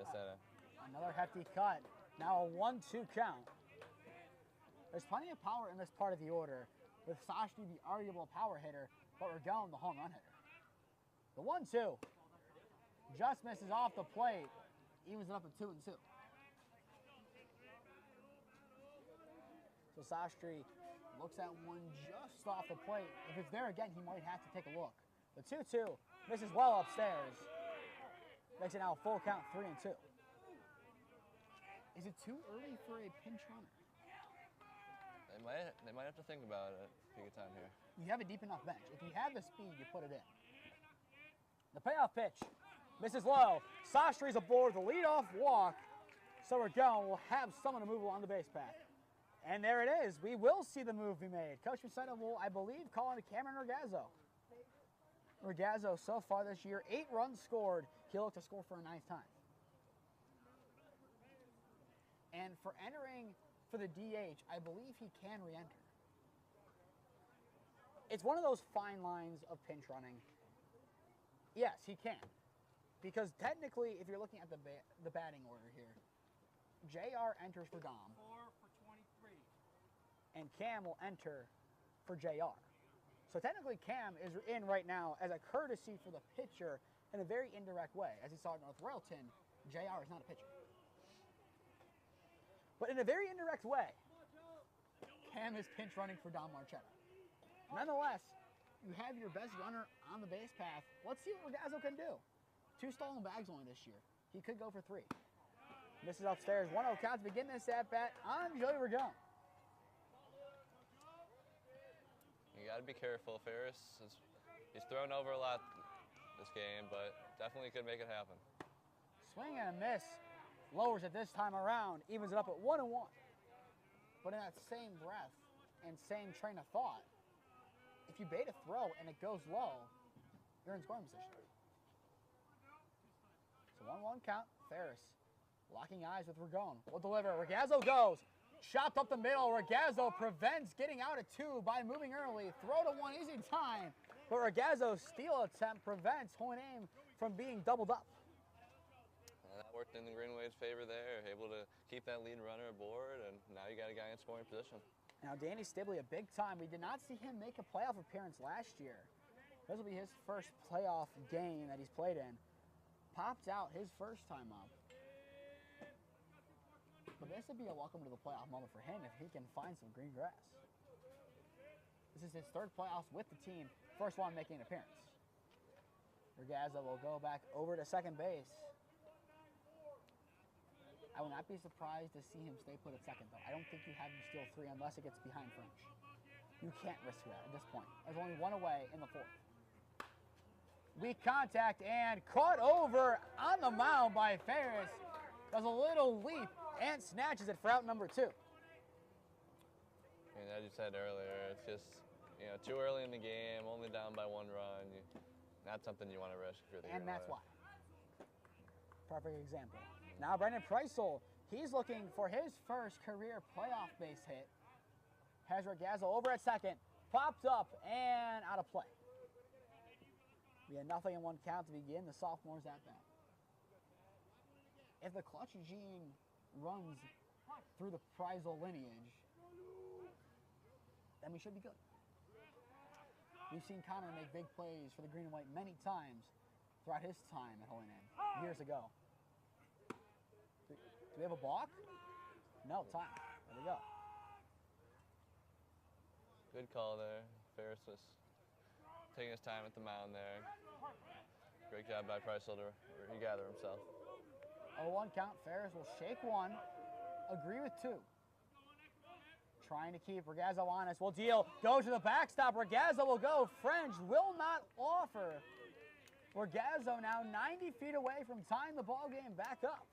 this inning. Another hefty cut. Now a 1-2 count. There's plenty of power in this part of the order, with Sastry the arguable power hitter, but Ragone the home run hitter. The 1-2 just misses off the plate, evens it up at 2-2. So Sastry looks at one just off the plate. If it's there again, he might have to take a look. The 2-2 misses well upstairs. Makes it now a full count, 3-2. Is it too early for a pinch runner? They might have to think about it if you get time here. You have a deep enough bench. If you have the speed, you put it in. The payoff pitch misses low. Sastry's aboard the leadoff walk. So Ragone will have someone to move along the base path. And there it is. We will see the move be made. Coach Musetta will, I believe, call on Cameron Ragazzo. Ragazzo, so far this year, 8 runs scored. He'll look to score for a 9th time. And for entering for the DH, I believe he can re-enter. It's one of those fine lines of pinch running. Yes, he can. Because technically, if you're looking at the batting order here, JR enters for Dom. And Cam will enter for JR. So technically Cam is in right now as a courtesy for the pitcher in a very indirect way. As you saw at North Royalton, JR is not a pitcher. But in a very indirect way, Cam is pinch running for Dom Marchetta. Nonetheless, you have your best runner on the base path. Let's see what Ragazzo can do. 2 stolen bags only this year. He could go for 3. Misses upstairs. 1-0 count to begin this at-bat on Joey Ragone. You got to be careful. Ferris, he's thrown over a lot this game, but definitely could make it happen. Swing and a miss. Lowers it this time around. Evens it up at 1-1. But in that same breath and same train of thought, if you bait a throw and it goes low, you're in scoring position. So 1-1 count. Ferris locking eyes with Ragone. Will deliver. Ragazzo goes. Chopped up the middle. Ragazzo prevents getting out at 2 by moving early. Throw to 1 easy time. But Ragazzo's steal attempt prevents Holy Name from being doubled up. And that worked in the Green Wave's favor there. Able to keep that lead runner aboard, and now you got a guy in scoring position. Now Danny Stibley, a big time. We did not see him make a playoff appearance last year. This will be his first playoff game that he's played in. Popped out his first time up. But this would be a welcome to the playoff moment for him if he can find some green grass. This is his 3rd playoffs with the team, first one making an appearance. Ragazzo will go back over to second base. I will not be surprised to see him stay put at second, though. I don't think you have him steal 3 unless it gets behind French. You can't risk that at this point. There's only 1 away in the 4th. Weak contact and caught over on the mound by Ferris. Does a little leap and snatches it for out number 2. And as you said earlier, it's just, too early in the game, only down by 1 run. Not something you want to risk for the And that's why. Perfect example. Now Brendan Preisel, he's looking for his first career playoff base hit. Has Ragazzo over at second, popped up and out of play. We had 0-1 count to begin the sophomore's at-bat. If the clutch gene runs through the Preisel lineage, then we should be good. We've seen Connor make big plays for the green and white many times throughout his time at Holy Name years ago. Do we have a balk? No, time. There we go. Good call there. Ferris was taking his time at the mound there. Great job by Preisel to regather himself. 0-1 count. Ferris will shake one. agree with 2. Trying to keep Regazzo honest. Will deal. Go to the backstop. Regazzo will go. French will not offer. Regazzo now 90 feet away from tying the ball game back up.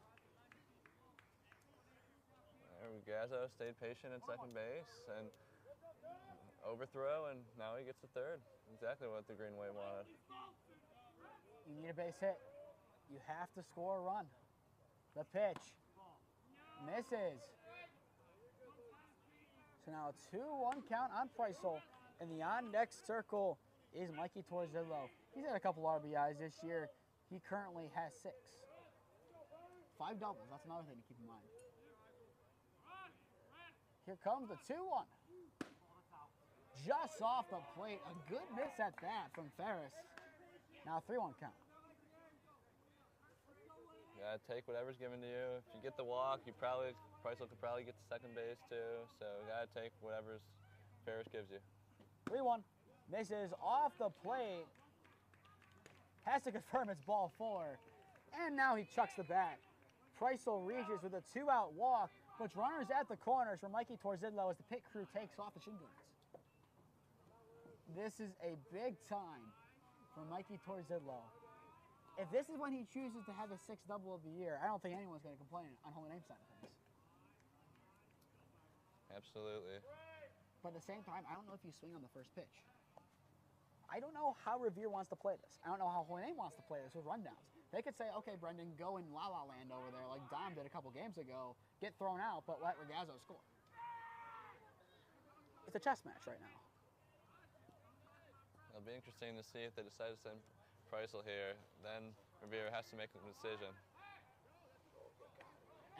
Regazzo stayed patient at second base and overthrow, and now he gets the third. Exactly what the Green Wave wanted. You need a base hit. You have to score a run. The pitch. Misses. So now a 2-1 count on Preissel. And the on-deck circle is Mikey Torzillo. He's had a couple RBIs this year. He currently has 6. 5 doubles. That's another thing to keep in mind. Here comes the 2-1. Just off the plate. A good miss at that from Ferris. Now 3-1 count. You gotta take whatever's given to you. If you get the walk, Preissel could probably get to second base too. So you gotta take whatever's Ferris gives you. 3-1. Misses off the plate. Has to confirm it's ball 4. And now he chucks the bat. Preissel reaches with a 2-out walk, puts runners at the corners for Mikey Torzillo as the pit crew takes off the shin guards. This is a big time for Mikey Torzillo. If this is when he chooses to have his 6th double of the year, I don't think anyone's going to complain on Holy Name side of things. Absolutely. But at the same time, I don't know if you swing on the first pitch. I don't know how Revere wants to play this. I don't know how Holy Name wants to play this with rundowns. They could say, okay, Brendan, go in La La Land over there like Dom did a couple games ago, get thrown out, but let Regazzo score. It's a chess match right now. It'll be interesting to see if they decide to send Preissel here. Then Revere has to make a decision.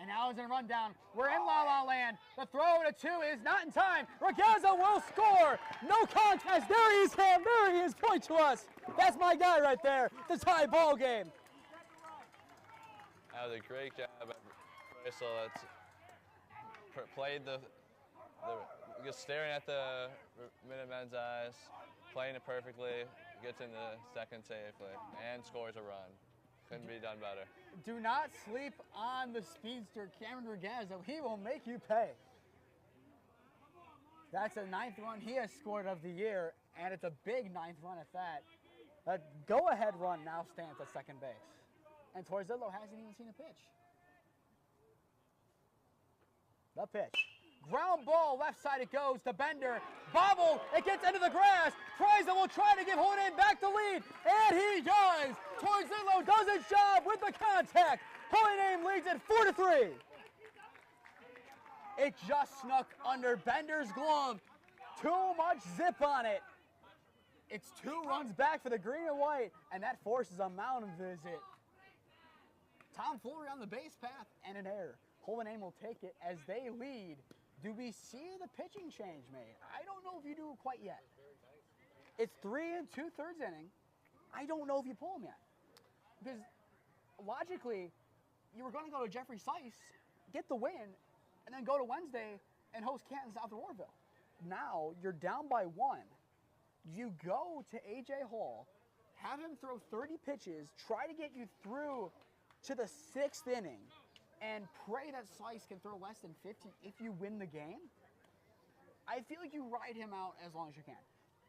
And now it's in rundown. We're in La La Land. The throw to 2 is not in time. Regazzo will score. No contest. There he is, Ham. There he is. Point to us. That's my guy right there. The tie ball game. That was a great job by Preissel. That's played just staring at the Minutemen's eyes, playing it perfectly, gets in the second safely, and scores a run. Couldn't be done better. Do not sleep on the speedster, Cameron Regazzo. He will make you pay. That's a 9th run he has scored of the year, and it's a big 9th run at that. A go-ahead run now stands at second base. And Torzillo hasn't even seen a pitch. The pitch. Ground ball, left side it goes to Bender. Bobble, it gets into the grass. Preissel will try to give Holy Name back the lead, and he does. Torzillo does his job with the contact. Holy Name leads it 4-3. It just snuck under Bender's glove. Too much zip on it. It's 2 runs back for the green and white, and that forces a mound visit. Tom Fuller on the base path and an error. Holy Name will take it as they lead. Do we see the pitching change made? I don't know if you do quite yet. It's 3 2/3 inning. I don't know if you pull him yet. Because logically, you were going to go to Jeffrey Seiss, get the win, and then go to Wednesday and host Canton South of Orrville. Now you're down by 1. You go to A.J. Hall, have him throw 30 pitches, try to get you through to the 6th inning, and pray that Seiss can throw less than 50 if you win the game. I feel like you ride him out as long as you can.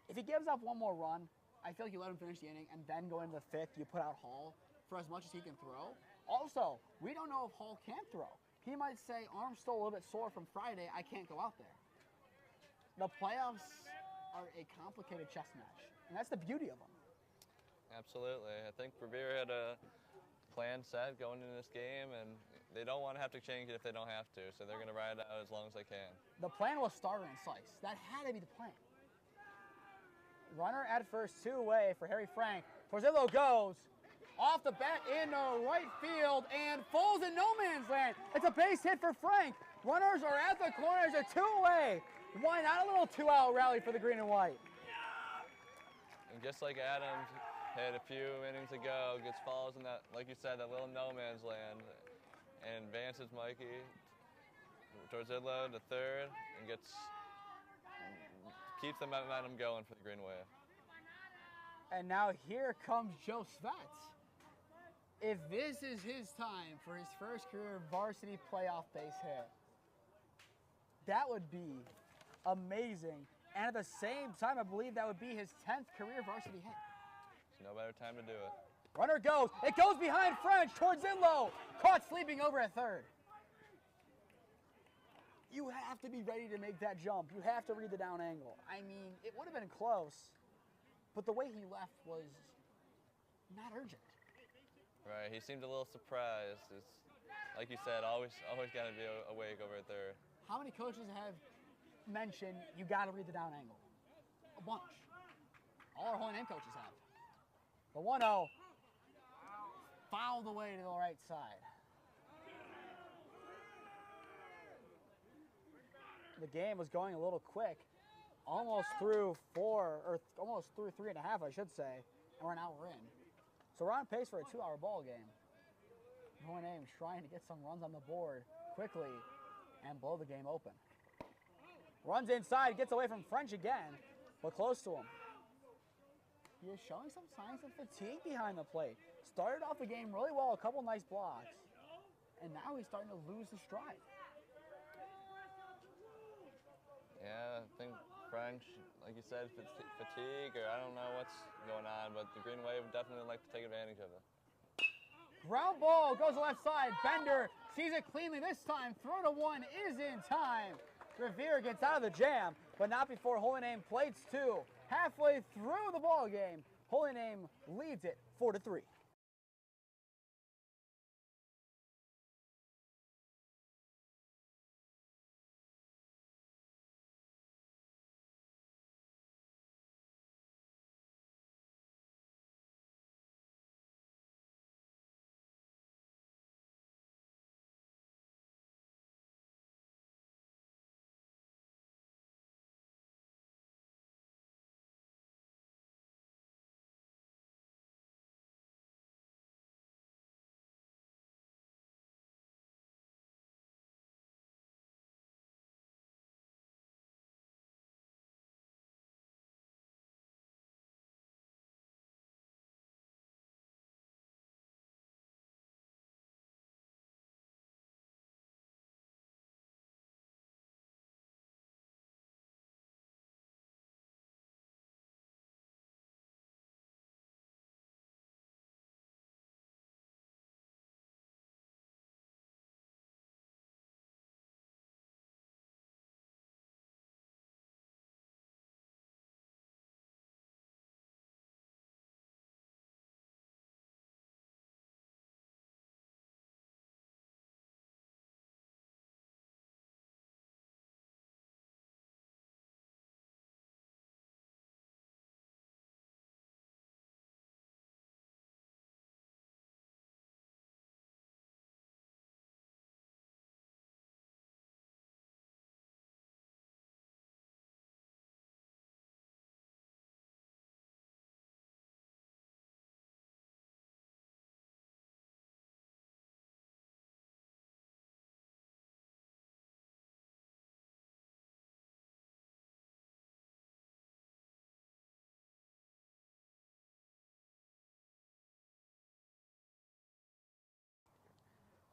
If he gives up one more run, I feel like you let him finish the inning and then go into the 5th, you put out Hall for as much as he can throw. Also, we don't know if Hall can't throw. He might say, arm's still a little bit sore from Friday, I can't go out there. The playoffs are a complicated chess match, and that's the beauty of them. Absolutely. I think Revere had a plan set going into this game, and they don't want to have to change it if they don't have to, so they're going to ride it out as long as they can. The plan was Starter and Seiss. That had to be the plan. Runner at first, 2 away for Harry Frank. Torzillo goes off the bat into right field and falls in no man's land. It's a base hit for Frank. Runners are at the corners, they're 2 away. Why not a little 2-out rally for the green and white? And just like Adams hit a few innings ago, gets falls in that, like you said, that little no man's land, and advances Mikey Torzillo to 3rd and keeps the momentum going for the Green Wave. And now here comes Joe Svets. If this is his time for his first career varsity playoff base hit, That would be amazing. And at the same time, I believe that would be his 10th career varsity hit. There's no better time to do it. Runner goes. It goes behind French towards Inlow. Caught sleeping over at third. You have to be ready to make that jump. You have to read the down angle. I mean, it would have been close, but the way he left was not urgent. Right, he seemed a little surprised. It's, like you said, always got to be awake over at third. How many coaches have mentioned you got to read the down angle? A bunch. All our Holy Name coaches have. The 1-0 fouled away to the right side. The game was going a little quick, almost through almost through 3.5, I should say, and we're now in. So we're on pace for a 2-hour ball game. Holy Name trying to get some runs on the board quickly and blow the game open. Runs inside, gets away from French again, but close to him. He is showing some signs of fatigue behind the plate. Started off the game really well, a couple nice blocks, and now he's starting to lose his stride. Yeah, I think French, like you said, fatigue, or I don't know what's going on, but the Green Wave would definitely like to take advantage of it. Ground ball goes left side. Bender sees it cleanly this time. Throw to one is in time. Revere gets out of the jam, but not before Holy Name plates two. Halfway through the ball game, Holy Name leads it 4-3.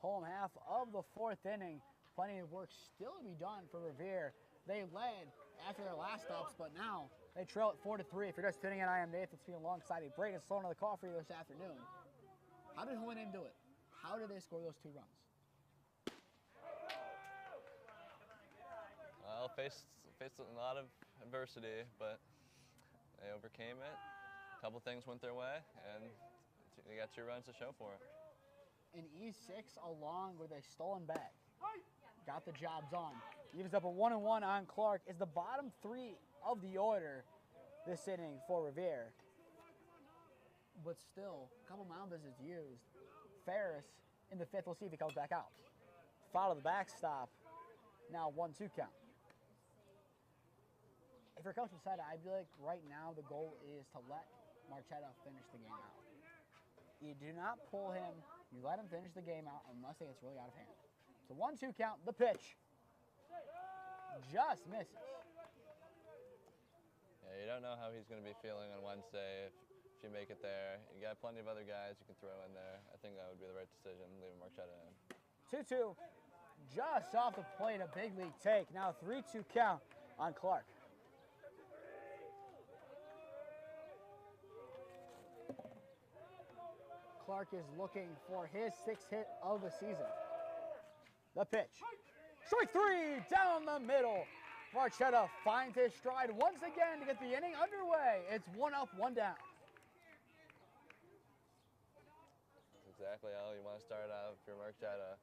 Home half of the fourth inning. Plenty of work still to be done for Revere. They led after their last stops, but now they trail at 4-3. If you're just tuning in, I am Nathan Smee alongside Braydan Sloan on the call for you this afternoon. How did Holy Name do it? How did they score those 2 runs? Well, faced a lot of adversity, but they overcame it. A couple things went their way, and they got 2 runs to show for it. An E6 along with a stolen bag got the job done. Evens up a 1-1 on Clark. Is the bottom 3 of the order this inning for Revere. But still, a couple mound visits used. Ferris in the 5th. We'll see if he comes back out. Foul to the backstop. Now 1-2 count. If you're coach beside, I'd be like, right now the goal is to let Marchetta finish the game out. You do not pull him. You let him finish the game out unless it gets really out of hand. So 1-2 count, the pitch. Just misses. Yeah, you don't know how he's going to be feeling on Wednesday if you make it there. You got plenty of other guys you can throw in there. I think that would be the right decision, leaving Marchetta in. 2-2, just off the plate, a big league take. Now 3-2 count on Clark. Clark is looking for his 6th hit of the season. The pitch. Strike 3, down the middle. Marchetta finds his stride once again to get the inning underway. It's 1 up, 1 down. Exactly how you want to start out if you're Marchetta.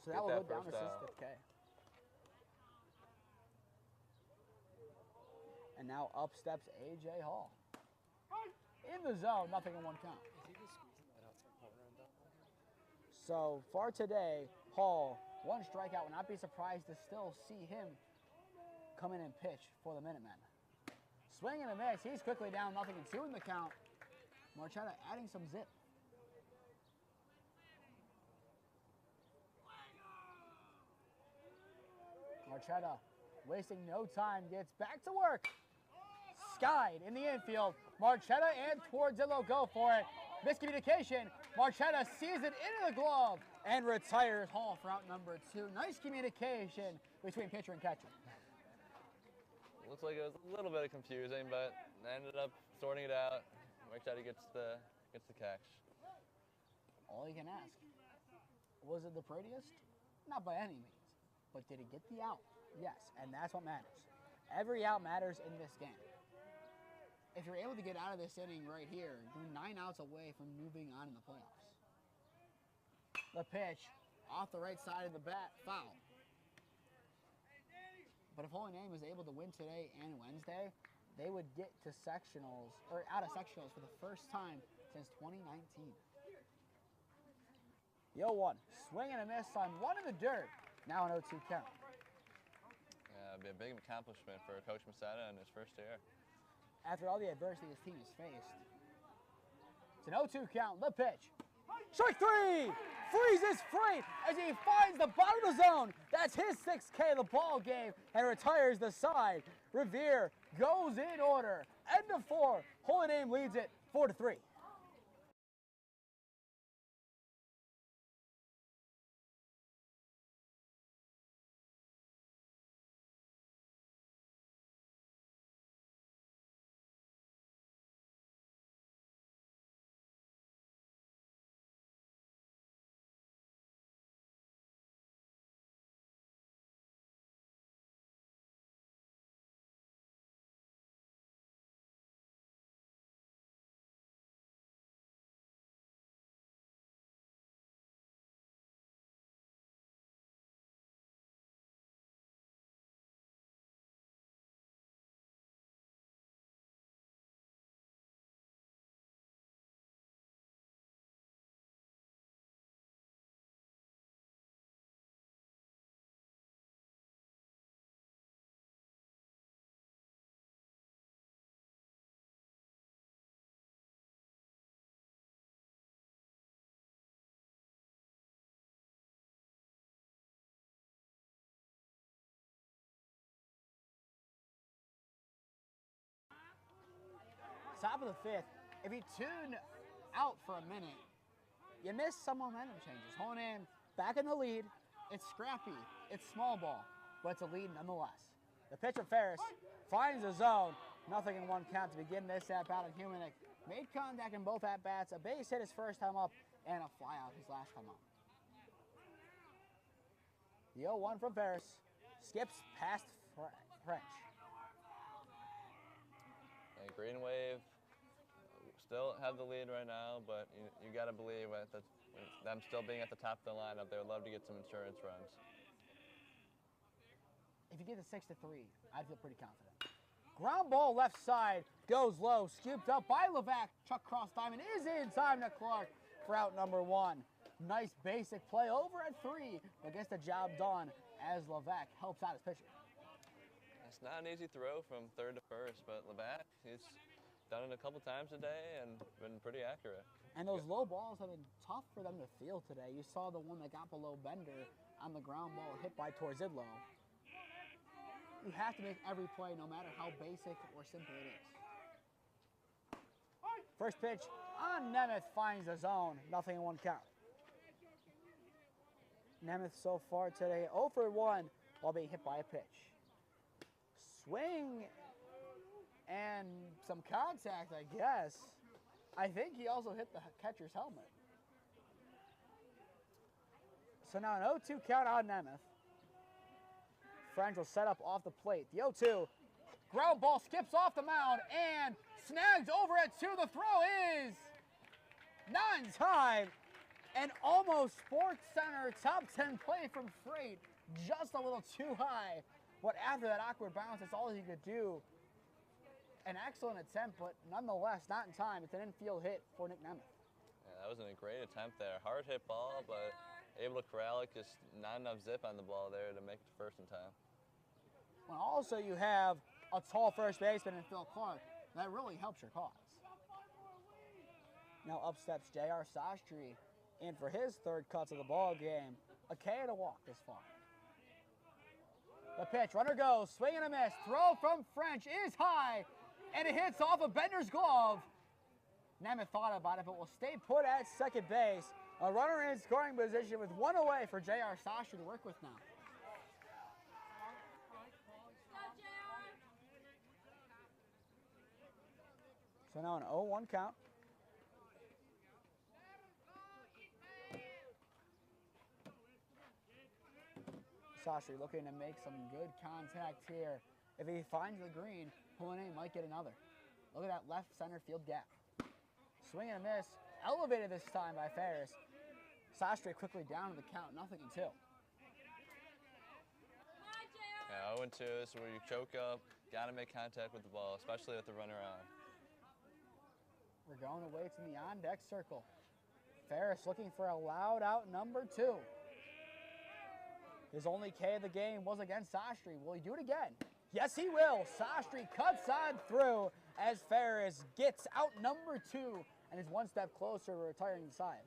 So that will go down to his 5th K. And now up steps A.J. Hall. In the zone, nothing in 1 count. So far today, Hall, 1 strikeout. Would not be surprised to still see him come in and pitch for the Minutemen. Swing and a miss. He's quickly down, nothing in 2 in the count. Marchetta adding some zip. Marchetta, wasting no time, gets back to work. Skied in the infield. Marchetta and Torzillo go for it. Miscommunication. Marchetta sees it into the glove and retires Hall for out number 2. Nice communication between pitcher and catcher. Looks like it was a little bit of confusing, but ended up sorting it out. Marchetta gets the catch. All you can ask. Was it the prettiest? Not by any means. But did he get the out? Yes, and that's what matters. Every out matters in this game. If you're able to get out of this inning right here, you're 9 outs away from moving on in the playoffs. The pitch, off the right side of the bat, foul. But if Holy Name was able to win today and Wednesday, they would get to sectionals, or out of sectionals for the first time since 2019. The 0-1, swing and a miss on 1 in the dirt. Now an 0-2 count. Yeah, it'd be a big accomplishment for Coach Masetta in his first year. After all the adversity this team has faced. It's an 0-2 count, the pitch. Strike 3! Freezes free as he finds the bottom of the zone. That's his 6th K of the ball game and retires the side. Revere goes in order. End of 4. Holy Name leads it 4-3. Top of the 5th, if you tune out for a minute, you miss some momentum changes. Holy Name back in the lead. It's scrappy. It's small ball, but it's a lead nonetheless. The pitcher, Ferris, finds the zone. Nothing in 1 count to begin this at-bat on Humanick. Made contact in both at-bats. A base hit his first time up and a flyout his last time up. The 0-1 from Ferris. Skips past French. And Green Wave still have the lead right now, but you got to believe that them still being at the top of the lineup, they would love to get some insurance runs. If you get to 6-3, I'd feel pretty confident. Ground ball left side, goes low, scooped up by Levac. Chuck Cross Diamond is in time to Clark for out number 1. Nice basic play over at 3, but gets the job done as Levac helps out his pitcher. It's not an easy throw from 3rd to 1st, but Levac, he's done it a couple times today and been pretty accurate. And those low balls have been tough for them to field today. You saw the one that got below Bender on the ground ball hit by Torzillo. You have to make every play no matter how basic or simple it is. First pitch on Nemeth finds the zone. Nothing in 1 count. Nemeth so far today 0 for 1 while being hit by a pitch. Swing and some contact, I guess. I think he also hit the catcher's helmet. So now an 0-2 count on Nemeth. French will set up off the plate. The 0-2. Ground ball skips off the mound and snags over at 2. The throw is not in time. And almost Sports Center top 10 play from Freight. Just a little too high. But after that awkward bounce, that's all he could do. An excellent attempt, but nonetheless, not in time. It's an infield hit for Nick Nemeth. Yeah, that wasn't a great attempt there. Hard hit ball, but able to corral it, just not enough zip on the ball there to make it to first in time. Well, also you have a tall first baseman in Phil Clark. That really helps your cause. Now up steps J.R. Sastry in for his third cuts of the ball game. A K and a walk this far. The pitch, runner goes, swing and a miss. Throw from French is high, and it hits off of Bender's glove. Nemeth thought about it, but will stay put at second base. A runner in scoring position with 1 away for J.R. Sastry to work with now. So now an 0-1 count. Sastry looking to make some good contact here. If he finds the green, Houlinet might get another. Look at that left center field gap. Swing and a miss. Elevated this time by Ferris. Sastry quickly down to the count, 0-2. Yeah, 0-2 is where you choke up. Got to make contact with the ball, especially with the runner on. We're going away to the on-deck circle. Ferris looking for a loud out number 2. His only K of the game was against Sastry. Will he do it again? Yes, he will. Sastry cuts on through as Ferris gets out number 2 and is one step closer to retiring the side.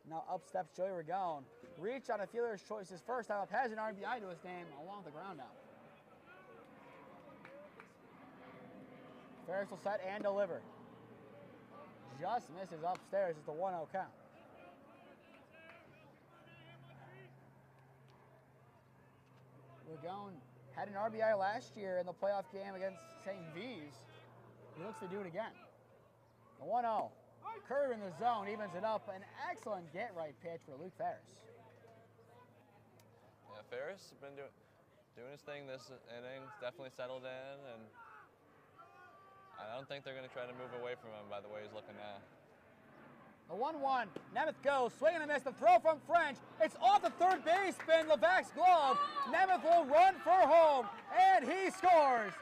Now up steps Joey Ragone. Reach on a fielder's choice. His first time up has an RBI to his name along the ground out. Ferris will set and deliver. Just misses upstairs. It's a 1-0 count. Ragone had an RBI last year in the playoff game against St. V's. He looks to do it again. The 1-0. Curve in the zone evens it up. An excellent get-right pitch for Luke Ferris. Yeah, Ferris has been doing his thing this inning. Definitely settled in, and I don't think they're going to try to move away from him by the way he's looking now. The 1-1. Nemeth goes. Swing and a miss. The throw from French. It's off the third baseman. Levac's glove. Nemeth will run for home, and he scores.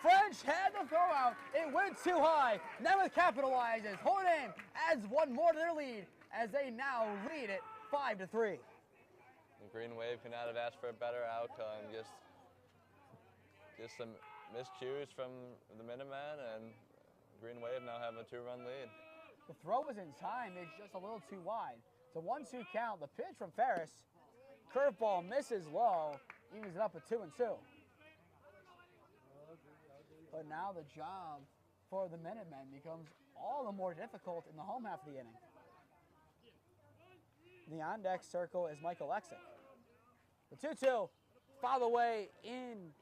French had the throw out. It went too high. Nemeth capitalizes. Houlinet adds one more to their lead as they now lead it 5-3. The Green Wave could not have asked for a better outcome. Just some miscues from the Minutemen, and Green Wave now have a 2-run lead. The throw was in time. It's just a little too wide. It's a 1-2 count. The pitch from Ferris. Curveball misses low. Evens it up at 2-2. But now the job for the Minutemen becomes all the more difficult in the home half of the inning. The on-deck circle is Michael Lexick. The 2-2 foul away in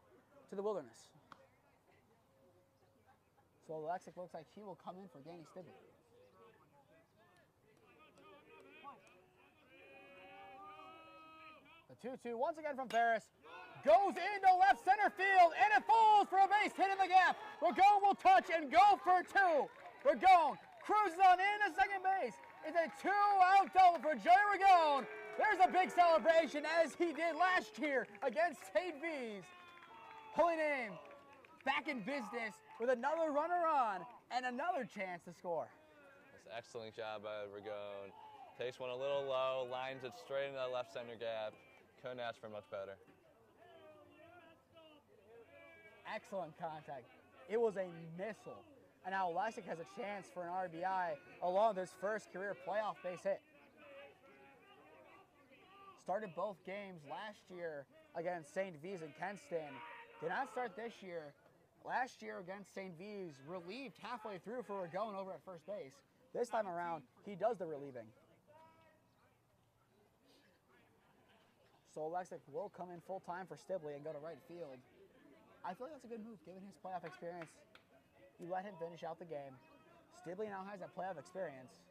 to the Wilderness. So Lexick looks like he will come in for Danny Stibbe. The 2-2 once again from Ferris. Goes into left center field, and it falls for a base hit in the gap. Ragone will touch and go for 2. Ragone cruises on into second base. It's a 2-out double for Joey Ragone. There's a big celebration as he did last year against St. V's. Houlinet back in business with another runner on and another chance to score. That's an excellent job by Ragone. Takes one a little low, lines it straight into that left center gap. Couldn't ask for much better. Excellent contact. It was a missile. And now Lexick has a chance for an RBI along with his first career playoff base hit. Started both games last year against St. V's and Kenston. Did not start this year. Last year against St. V's, relieved halfway through for Ragone over at first base. This time around, he does the relieving. So Alexic will come in full time for Stibley and go to right field. I feel like that's a good move given his playoff experience. You let him finish out the game. Stibley now has that playoff experience.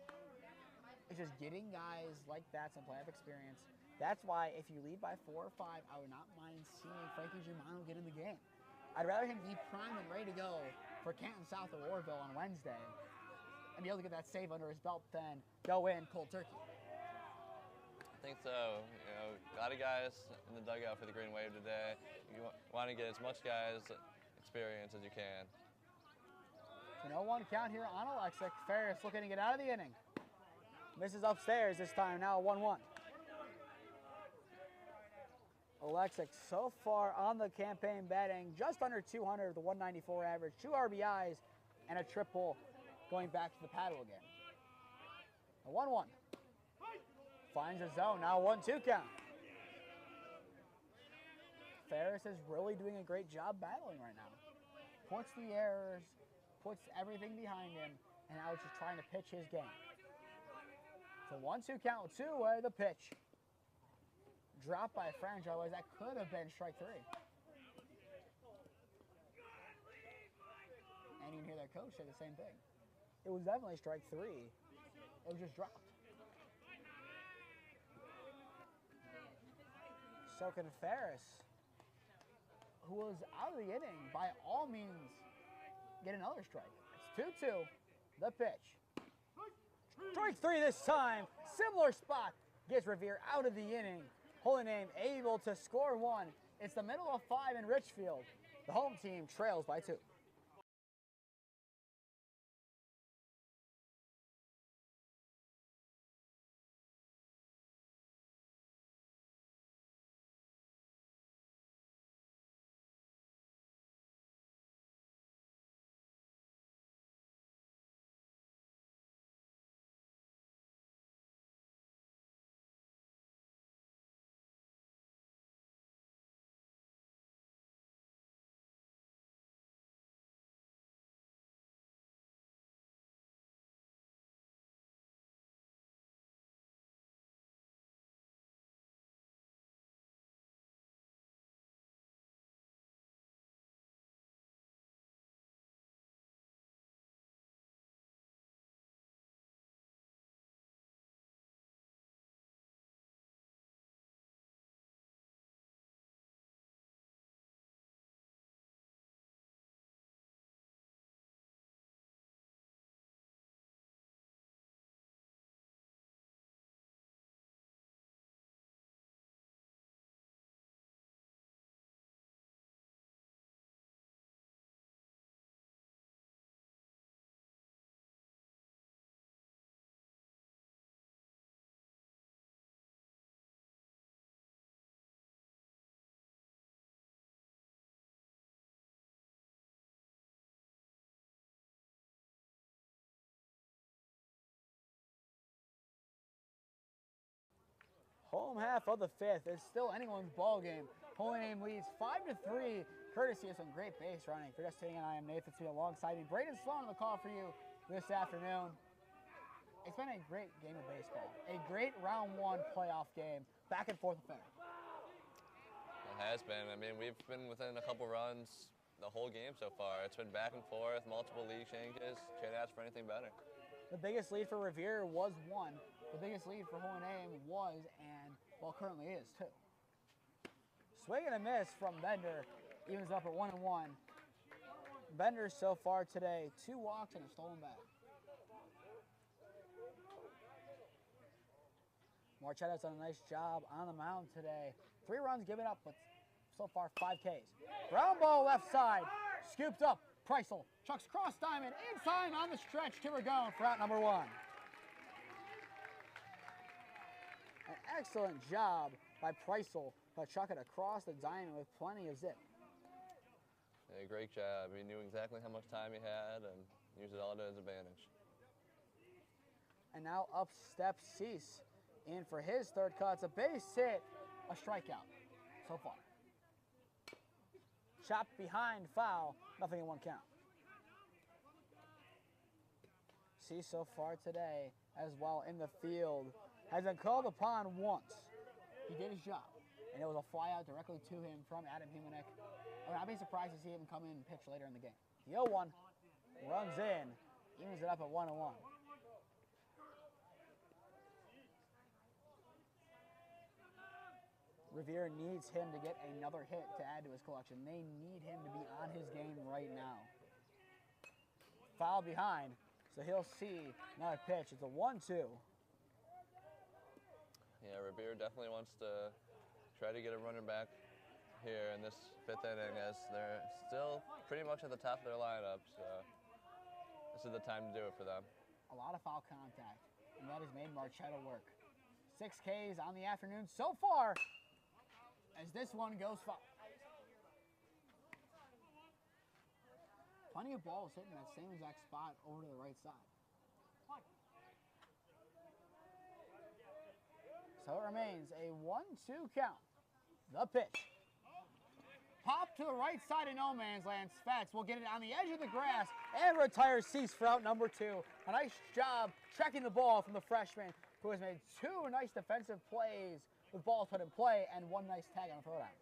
It's just getting guys like that some playoff experience. That's why if you lead by 4 or 5, I would not mind seeing Frankie Germano get in the game. I'd rather him be primed and ready to go for Canton South or Orrville on Wednesday and be able to get that save under his belt than go in cold turkey. I think so. You know, a lot of guys in the dugout for the Green Wave today. You want to get as much guys experience as you can. So no one count here on Alexic. Ferris looking to get out of the inning. Misses upstairs this time, now 1-1. Alexic so far on the campaign batting just under 200 with a 194 average, 2 RBIs, and a triple going back to the paddle again. A 1-1. Finds a zone, now 1-2 count. Ferris is really doing a great job battling right now. Puts the errors, puts everything behind him, and now it's just trying to pitch his game. So 1-2 count with 2 away, the pitch. Dropped by Frank, otherwise that could have been strike 3. And you can hear their coach say the same thing. It was definitely strike 3. It was just dropped. So can Ferris, who was out of the inning, by all means get another strike. It's 2-2, the pitch. Strike 3 this time, similar spot, gets Revere out of the inning. Holy Name able to score 1. It's the middle of 5 in Richfield. The home team trails by 2. Home half of the 5th is still anyone's ball game. Holy Name leads 5-3, courtesy of some great base running. For just sitting, I am Nathan Smee alongside me. Braydan Sloan on the call for you this afternoon. It's been a great game of baseball. A great round 1 playoff game. Back and forth affair. It has been. I mean, we've been within a couple runs the whole game so far. It's been back and forth, multiple lead changes. Can't ask for anything better. The biggest lead for Revere was 1. The biggest lead for Holy Name was, and well, currently is 2. Swing and a miss from Bender. Evens up at 1-1. Bender so far today, 2 walks and a stolen bat. Marchetta's done a nice job on the mound today. 3 runs given up, but so far 5 Ks. Ground ball left side, scooped up. Preisel chucks cross diamond inside on the stretch to Pregame for out number 1. An excellent job by Preisel to chuck it across the diamond with plenty of zip. Yeah, great job. He knew exactly how much time he had and used it all to his advantage. And now up steps Cease in for his 3rd cut. It's a base hit, a strikeout so far. Chopped behind, foul, nothing in 1 count. Cease so far today as well in the field has been called upon once. He did his job. and it was a fly out directly to him from Adam Humanek. I mean, I'd be surprised to see him come in and pitch later in the game. The 0-1 runs in, evens it up at 1-1. Revere needs him to get another hit to add to his collection. They need him to be on his game right now. Foul behind, so he'll see another pitch. It's a 1-2. Yeah, Revere definitely wants to try to get a runner back here in this 5th inning, as they're still pretty much at the top of their lineup, so this is the time to do it for them. A lot of foul contact, and that has made Marchetta work. 6 Ks on the afternoon so far, as this one goes foul. Plenty of balls hitting that same exact spot over to the right side. So it remains a 1-2 count. The pitch. Pop to the right side of no man's land. Spets will get it on the edge of the grass and retires cease for out number 2. A nice job tracking the ball from the freshman, who has made 2 nice defensive plays with balls put in play and 1 nice tag on the throwdown.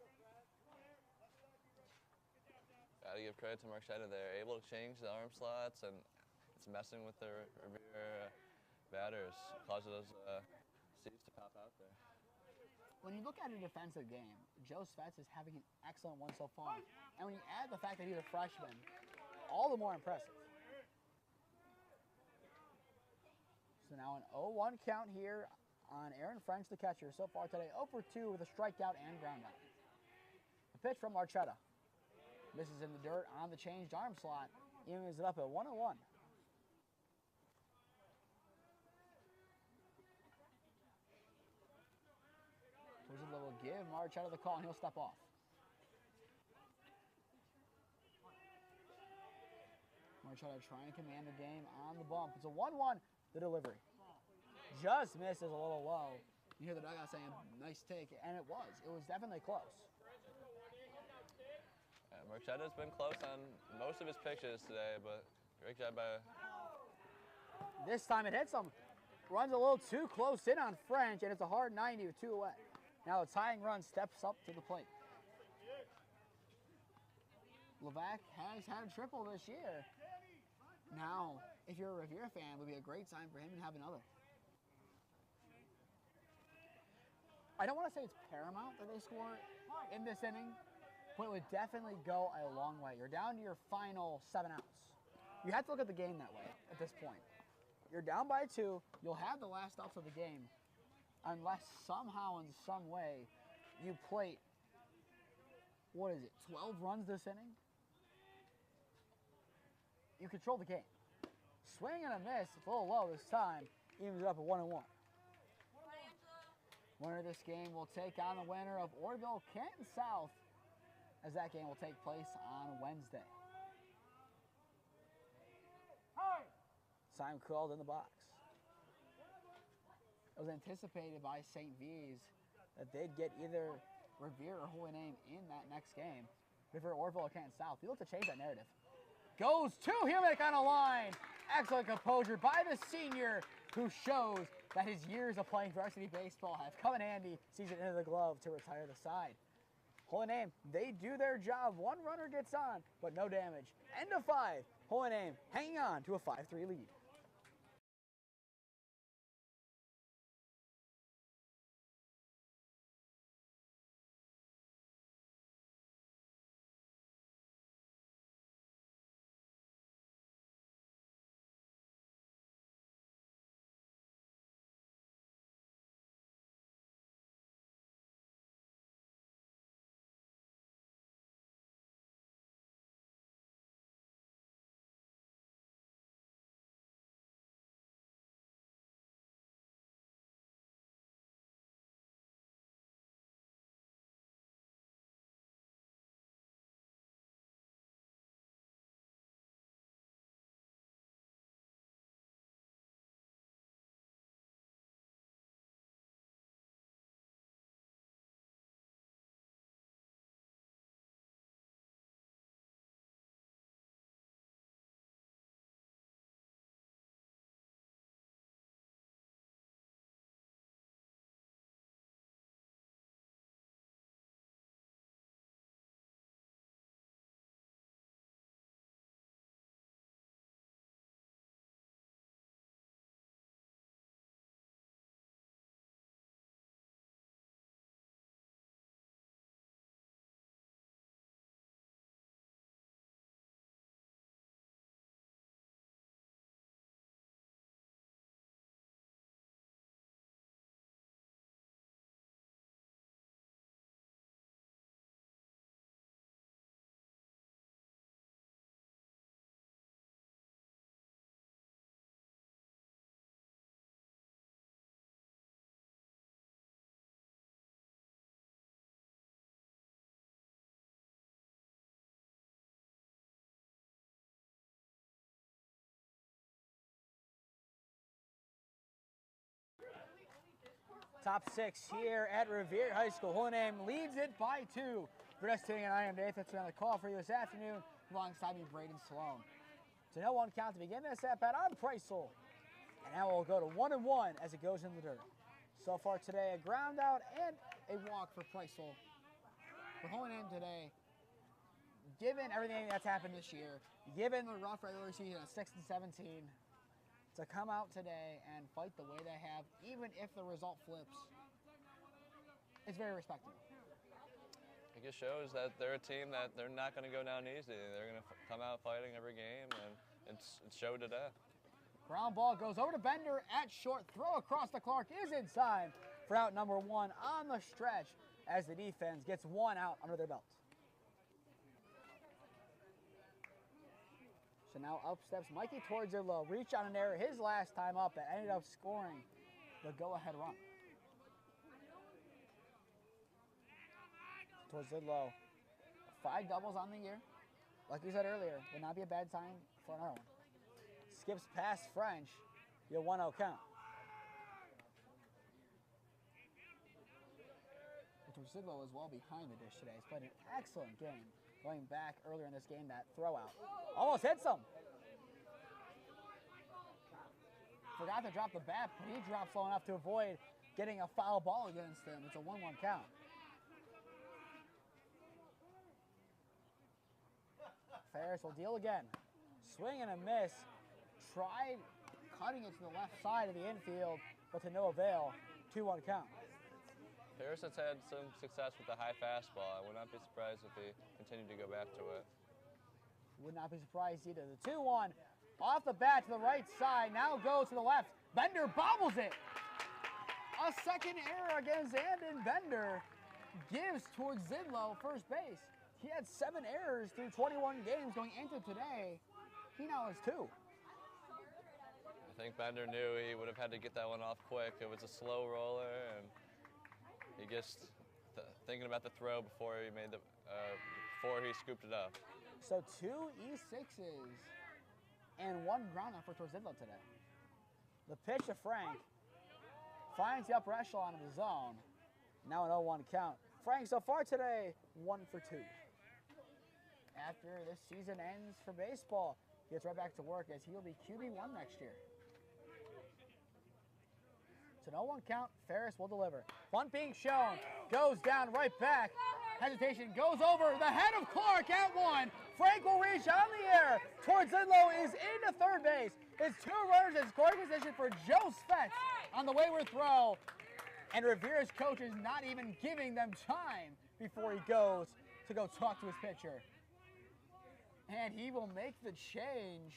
Gotta give credit to Marchetta. They're able to change the arm slots, and it's messing with their Revere batters, causes those seeds to pop out there. When you look at a defensive game, Joe Svets is having an excellent one so far. And when you add the fact that he's a freshman, all the more impressive. So now an 0-1 count here on Aaron French, the catcher. So far today, 0 for 2 with a strikeout and ground out. A pitch from Marchetta. This is in the dirt on the changed arm slot. Evens it up at 1-1. There's a little give. Marchetta the call, and he'll step off. Marchetta trying to command the game on the bump. It's a 1-1. The delivery just misses a little low. You hear the dugout saying, nice take, and it was. It was definitely close. Marchetta's been close on most of his pitches today, but great job by... This time it hits him. Runs a little too close in on French, and it's a hard 90 with 2 away. Now a tying run steps up to the plate. Levac has had a triple this year. Now, if you're a Revere fan, it would be a great sign for him to have another. I don't want to say it's paramount that they score in this inning, but it would definitely go a long way. You're down to your final 7 outs. You have to look at the game that way at this point. You're down by 2. You'll have the last outs of the game unless somehow in some way you plate, 12 runs this inning? You control the game. Swing and a miss. It's a little low this time. Evens it up at 1-1. Winner of this game will take on the winner of Orrville Canton South, as that game will take place on Wednesday. Time called in the box. It was anticipated by St. V's that they'd get either Revere or Holy Name in that next game. Revere, Orrville, or Canton South. We look to change that narrative. Goes to Humanek on a line. Excellent composure by the senior, who shows that his years of playing varsity baseball have come in handy. Sees it into the glove to retire the side. Holy Name, they do their job. 1 runner gets on, but no damage. End of 5. Holy Name hanging on to a 5-3 lead. Top 6 here at Revere High School. Holy leads it by 2. For Tuning, and I am Nathan. That's on the call for you this afternoon alongside me, Braydan Sloan. So no one count to begin this at bat on Preissel. And now we'll go to 1-1 as it goes in the dirt. So far today, a ground out and a walk for Preissel. For Holy today, given everything that's happened this year, given the rough regular season of 6-17, to come out today and fight the way they have, even if the result flips, it's very respectable. It just shows that they're a team that they're not going to go down easy. They're going to come out fighting every game, and it's showed today. Ground ball goes over to Bender at short. Throw across to Clark is inside for out number 1 on the stretch as the defense gets 1 out under their belt. So now up steps Mikey towards their low. Reach on an error his last time up that ended up scoring the go-ahead run. Towards the low. 5 doubles on the year. Like we said earlier, would not be a bad sign for another one. Skips past French. You'll 1-0 count. Sidlow is well behind the dish today. He's played an excellent game. Going back earlier in this game, that throw out. Almost hits him. Forgot to drop the bat, but he drops low enough to avoid getting a foul ball against him. It's a 1-1 count. Ferris will deal again. Swing and a miss. Tried cutting it to the left side of the infield, but to no avail. 2-1 count. Ferris has had some success with the high fastball. I would not be surprised if he continued to go back to it. Would not be surprised either. The 2-1 off the bat to the right side. Now goes to the left. Bender bobbles it. A second error against Aiden. Bender gives towards Zidlow first base. He had 7 errors through 21 games going into today. He now has 2. I think Bender knew he would have had to get that one off quick. It was a slow roller, and he just thinking about the throw before he made before he scooped it up. So 2 E6s and 1 ground out for Zidlow today. The pitch to Frank finds the upper echelon of the zone. Now an 0-1 count. Frank so far today 1 for 2. After this season ends for baseball, he gets right back to work as he'll be QB1 next year. It's an 0-1 count. Ferris will deliver. Bunt being shown. Goes down right back. Hesitation goes over the head of Clark at 1. Frank will reach on the air towards Zidlow is into third base. It's 2 runners in scoring position for Joe Spetz on the wayward throw. And Revere's coach is not even giving them time before he goes to go talk to his pitcher. And he will make the change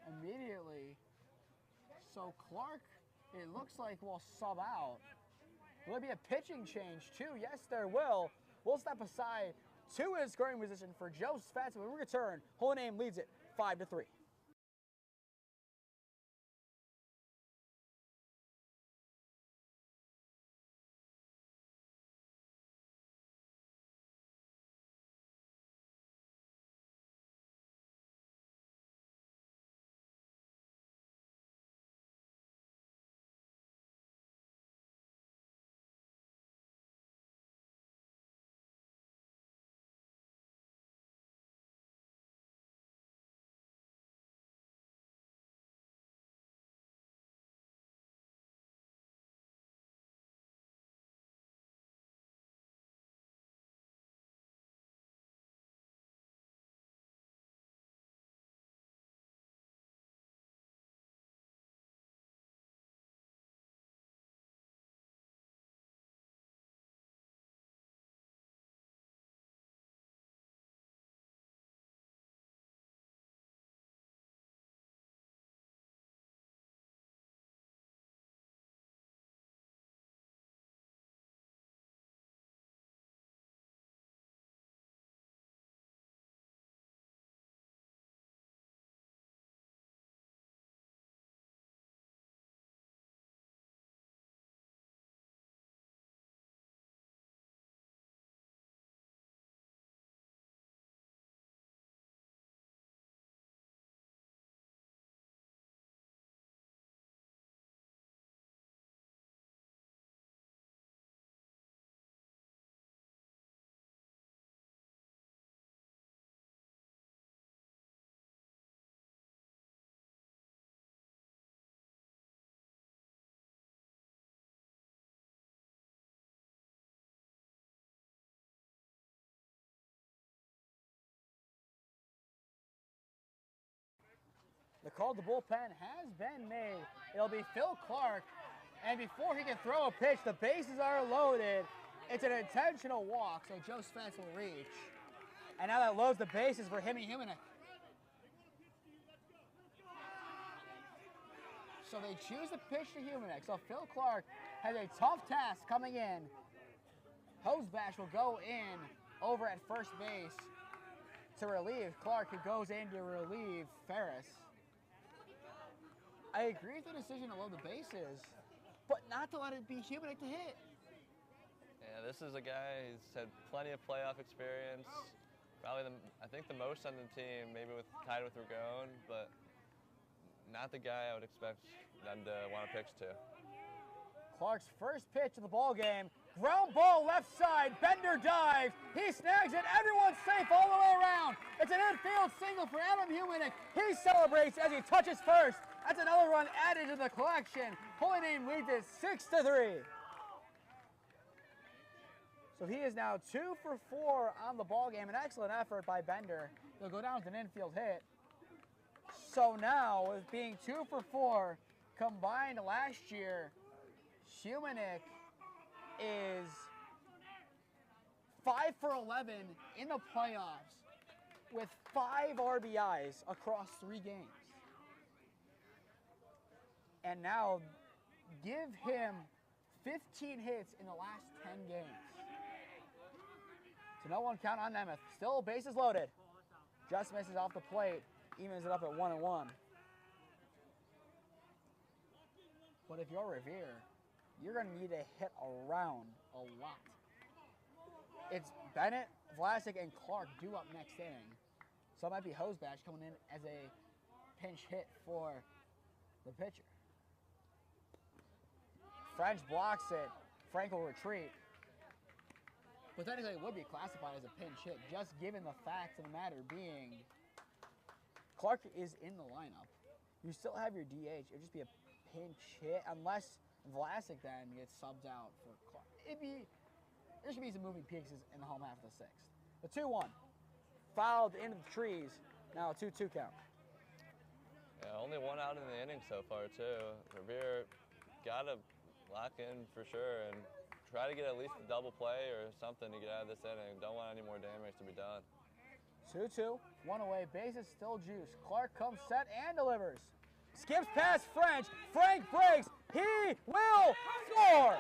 immediately. So Clark, it looks like we'll sub out. Will there be a pitching change too? Yes, there will. We'll step aside to his scoring position for Joe Spetz. When we return, Holy leads it 5-3. The call to bullpen has been made. It'll be Phil Clark, and before he can throw a pitch, the bases are loaded. It's an intentional walk, so Joe Spence will reach. And now that loads the bases for Humanek. So they choose to pitch to Humanek. So Phil Clark has a tough task coming in. Hosbash will go in over at first base to relieve Clark, who goes in to relieve Ferris. I agree with the decision to load the bases, but not to let it be Humanek to hit. Yeah, this is a guy who's had plenty of playoff experience. Probably, I think the most on the team, maybe tied with Ragone, but not the guy I would expect them to want to pitch to. Clark's first pitch of the ball game. Ground ball left side. Bender dives. He snags it. Everyone's safe all the way around. It's an infield single for Adam Humanek. He celebrates as he touches first. That's another run added to the collection. Holy Name leads it 6-3. So he is now 2 for 4 on the ball game. An excellent effort by Bender. He'll go down to an infield hit. So now, with being 2 for 4 combined last year, Humanek is 5 for 11 in the playoffs with 5 RBIs across 3 games. And now give him 15 hits in the last 10 games. So no one count on Nemeth. Still bases loaded. Just misses off the plate. Evens it up at 1-1. But if you're Revere, you're going to need to hit around a lot. It's Bennett, Vlasic, and Clark due up next inning. So it might be Hosbash coming in as a pinch hit for the pitcher. French blocks it. Frank will retreat. But technically it would be classified as a pinch hit, just given the facts of the matter being Clark is in the lineup. You still have your DH. It would just be a pinch hit unless Vlasic then gets subbed out for Clark. There should be some moving pieces in the home half of the 6th. The 2-1. Fouled into the trees. Now a 2-2 count. Yeah, only 1 out in the inning so far, too. Revere got to lock in for sure and try to get at least a double play or something to get out of this inning. Don't want any more damage to be done. 2-2, 1 away, bases still juice. Clark comes set and delivers. Skips past French. Frank breaks. He will score.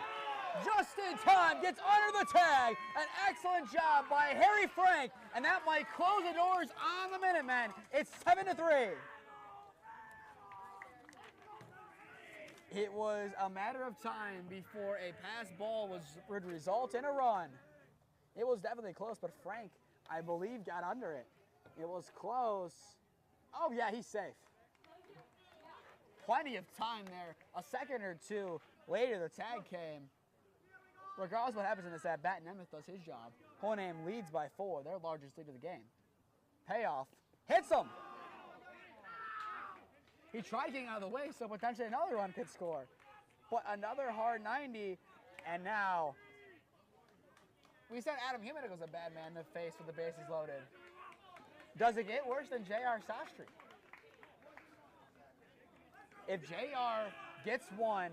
Just in time, gets under the tag. An excellent job by Harry Frank, and that might close the doors on the Minutemen. It's 7-3. It was a matter of time before a pass ball would result in a run. It was definitely close, but Frank, I believe, got under it. It was close. Oh, yeah, he's safe. Plenty of time there. A second or two later, the tag came. Regardless of what happens in this at-bat, Nemeth does his job. Honam leads by 4, their largest lead of the game. Payoff. Hits him. He tried getting out of the way, so potentially another run could score. But another hard 90, and now we said Adam Humanek was a bad man to face with the bases loaded. Does it get worse than J.R. Sastry? If J.R. gets one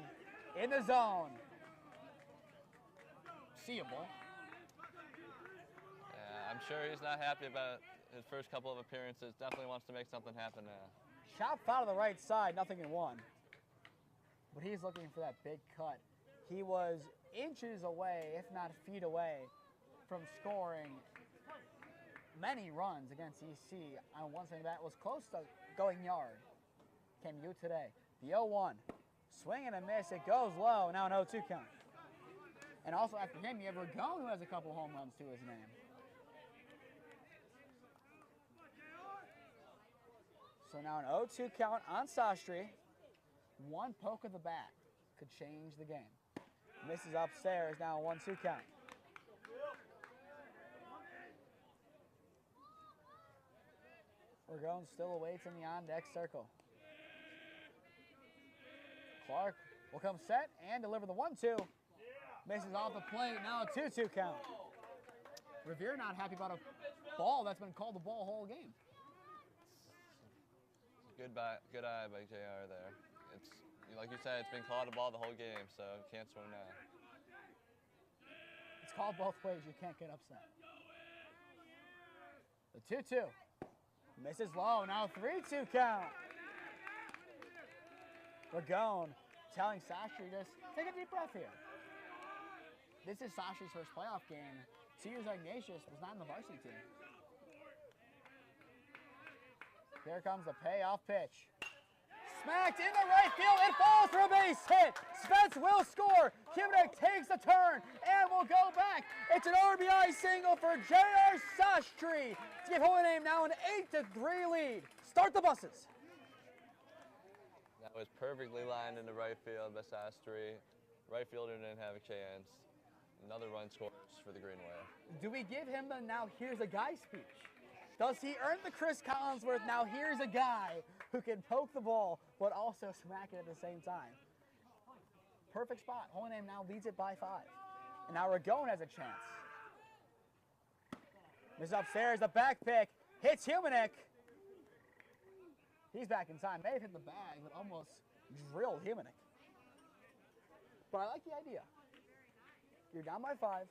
in the zone, seeable. Yeah, I'm sure he's not happy about his first couple of appearances. Definitely wants to make something happen now. Chop foul to the right side, nothing in 1. But he's looking for that big cut. He was inches away, if not feet away, from scoring many runs against EC on one side. That was close to going yard. Came you today. The 0-1. Swing and a miss. It goes low. Now an 0-2 count. And also after him, you have Ragone, who has a couple home runs to his name. So now an 0-2 count on Sastry. 1 poke of the bat could change the game. Misses upstairs. Now a 1-2 count. Ragone still awaits in the on-deck circle. Clark will come set and deliver the 1-2. Misses off the plate. Now a 2-2 count. Revere not happy about a ball that's been called the ball whole game. Good Good eye by JR there. It's like you said, it's been called a ball the whole game, so can't swing now. It's called both ways. You can't get upset. The 2-2. Misses low. Now 3-2 count. Ragone telling Sastry, just take a deep breath here. This is Sastry's first playoff game. 2 years Ignatius was not in the varsity team. Here comes the payoff pitch. Smacked in the right field. It falls for a base hit. Spence will score. Humanek takes a turn and will go back. It's an RBI single for J.R. Sastry to give Holy Name now an 8-3 lead. Start the buses. That was perfectly lined into right field by Sastry. Right fielder didn't have a chance. Another run scores for the Green Wave. Do we give him the now here's a guy speech? Does he earn the Chris Collinsworth, now here's a guy who can poke the ball but also smack it at the same time? Perfect spot. Holy Name now leads it by 5. And now Ragone has a chance. This upstairs, the back pick, hits Humanek. He's back in time. May have hit the bag, but almost drilled Humanek. But I like the idea. You're down by 5.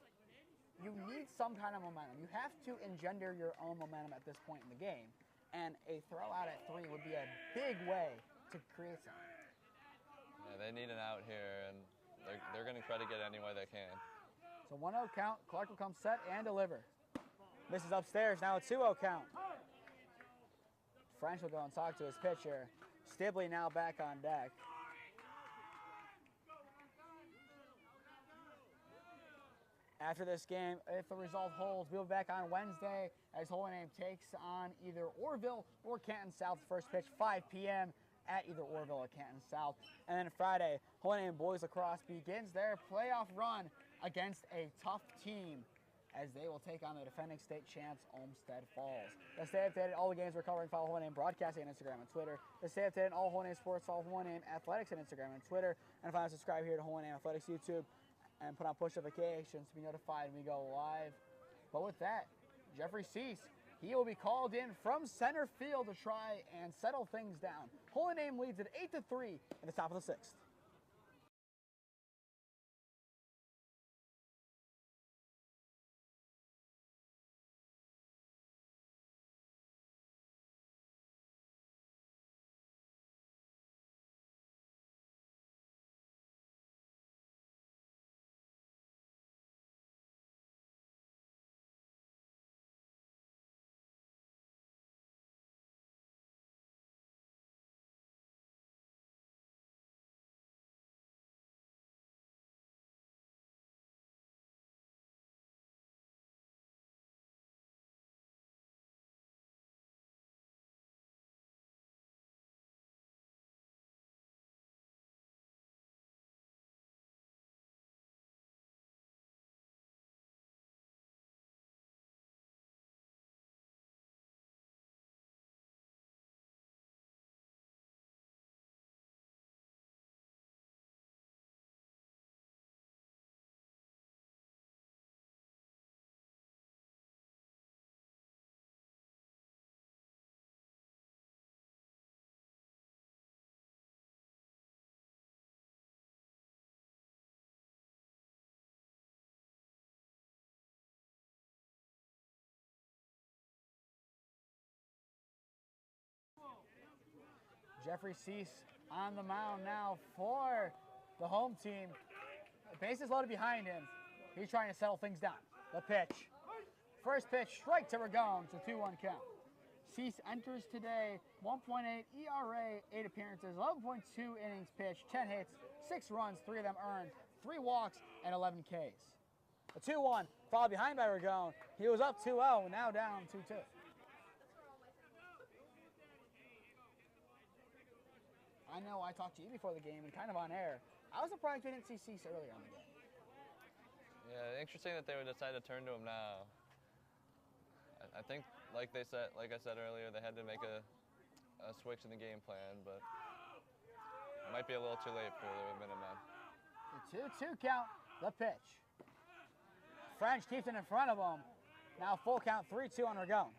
You need some kind of momentum. You have to engender your own momentum at this point in the game. And a throw out at 3 would be a big way to create something. Yeah, they need an out here, and they're going to try to get it any way they can. So 1-0 count. Clark will come set and deliver. Misses upstairs. Now a 2-0 count. French will go and talk to his pitcher. Stibley now back on deck. After this game, if the result holds, we'll be back on Wednesday as Holy Name takes on either Orrville or Canton South. First pitch, 5 p.m. at either Orrville or Canton South. And then Friday, Holy Name Boys Lacrosse begins their playoff run against a tough team as they will take on the defending state champs, Olmsted Falls. To stay updated, all the games we're covering, follow Holy Name Broadcasting on Instagram and Twitter. To stay updated, all Holy Name sports, follow Holy Name Athletics on Instagram and Twitter. And finally, subscribe here to Holy Name Athletics YouTube and put on push notifications to be notified when we go live. But with that, Jeffrey Cease, he will be called in from center field to try and settle things down. Holy Name leads at 8-3 in the top of the 6th. Jeffrey Cease on the mound now for the home team. Bases loaded behind him. He's trying to settle things down. The pitch. First pitch, strike to Ragone. It's a 2-1 count. Cease enters today, 1.8 ERA, 8 appearances, 11.2 innings pitched, 10 hits, 6 runs, 3 of them earned, 3 walks, and 11 Ks. A 2-1, followed behind by Ragone. He was up 2-0, now down 2-2. I know I talked to you before the game and kind of on air. I was surprised we didn't see Cease earlier on the game. Yeah, interesting that they would decide to turn to him now. I think, like I said earlier, they had to make a switch in the game plan, but it might be a little too late for the Minutemen. The 2-2 count, the pitch. French keeps it in front of him. Now full count, 3-2 on Ragone.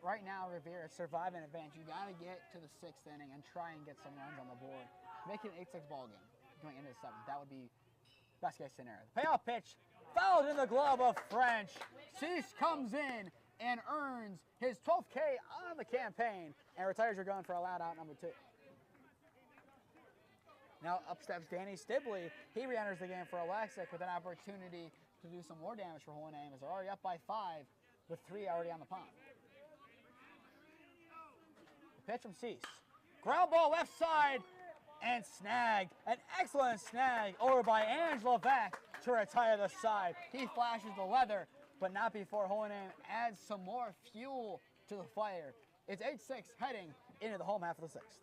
right now, Revere is surviving advantage. You got to get to the 6th inning and try and get some runs on the board. Make it an 8-6 ball game going into the 7th. That would be best case scenario. The payoff pitch fouled in the glove of French. Cease comes in and earns his 12th K on the campaign and retires your gun for a loud out number 2. Now up steps Danny Stibley. He re-enters the game for Alexic with an opportunity to do some more damage for Holy Name as they're already up by 5 with 3 already on the pond. The pitch from Cease. Ground ball left side and snagged. An excellent snag over by Angela Beck to retire the side. He flashes the leather, but not before Holy Name adds some more fuel to the fire. It's 8-6 heading into the home half of the 6th.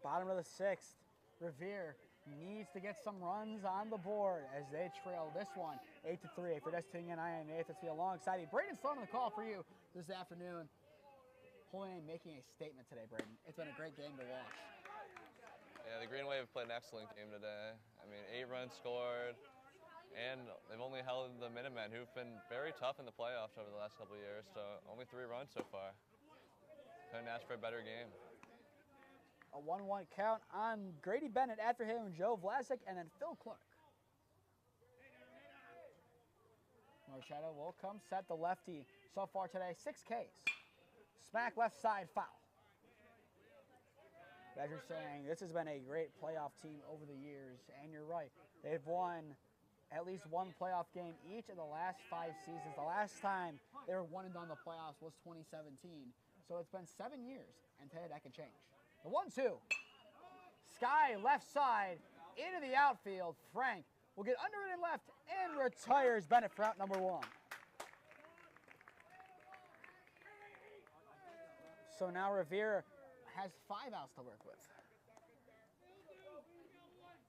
Bottom of the 6th, Revere needs to get some runs on the board as they trail this one 8-3. For just tuning in, I am AFSV alongside you. Braydan Sloan on the call for you this afternoon. Holy Name making a statement today, Braydan. It's been a great game to watch. Yeah, the Green Wave played an excellent game today. I mean, 8 runs scored, and they've only held the Minutemen, who've been very tough in the playoffs over the last couple of years, so only 3 runs so far. Couldn't ask for a better game. A 1-1 count on Grady Bennett after him, Joe Vlasic, and then Phil Clark. Marchetta will come set the lefty so far today, 6 Ks. Smack left side foul. As you're saying, this has been a great playoff team over the years, and you're right. They've won at least 1 playoff game each of the last 5 seasons. The last time they were 1 and done the playoffs was 2017. So it's been 7 years, and today that can change. The 1-2. Sky left side into the outfield. Frank will get under it and left and retires Bennett for out number 1. So now Revere has 5 outs to work with.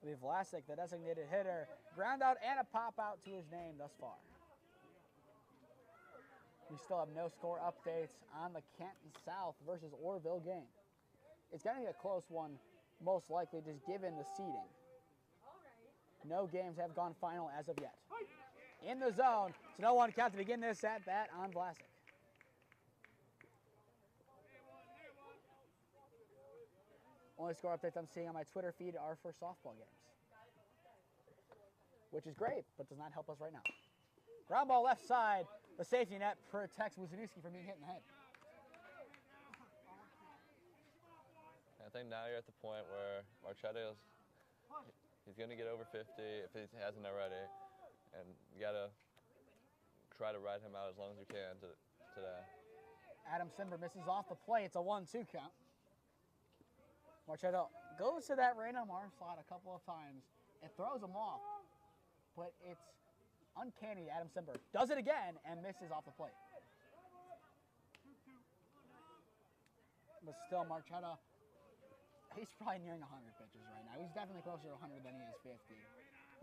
We have Vlasic, the designated hitter. Ground out and a pop out to his name thus far. We still have no score updates on the Canton South versus Orrville game. It's going to be a close one, most likely, just given the seeding. No games have gone final as of yet. In the zone, so no 1 count to begin this at bat on Vlasic. Only score updates I'm seeing on my Twitter feed are for softball games, which is great, but does not help us right now. Ground ball left side. The safety net protects Wuzniewski from being hit in the head. I think now you're at the point where Marchetto's, he's going to get over 50 if he hasn't already, and you got to try to ride him out as long as you can today. Adam Simber misses off the play. It's a 1-2 count. Marchetto goes to that random arm slot a couple of times. It throws him off, but it's uncanny. Adam Simber does it again and misses off the plate. But still, Marchetto He's probably nearing 100 pitches right now. He's definitely closer to 100 than he is 50.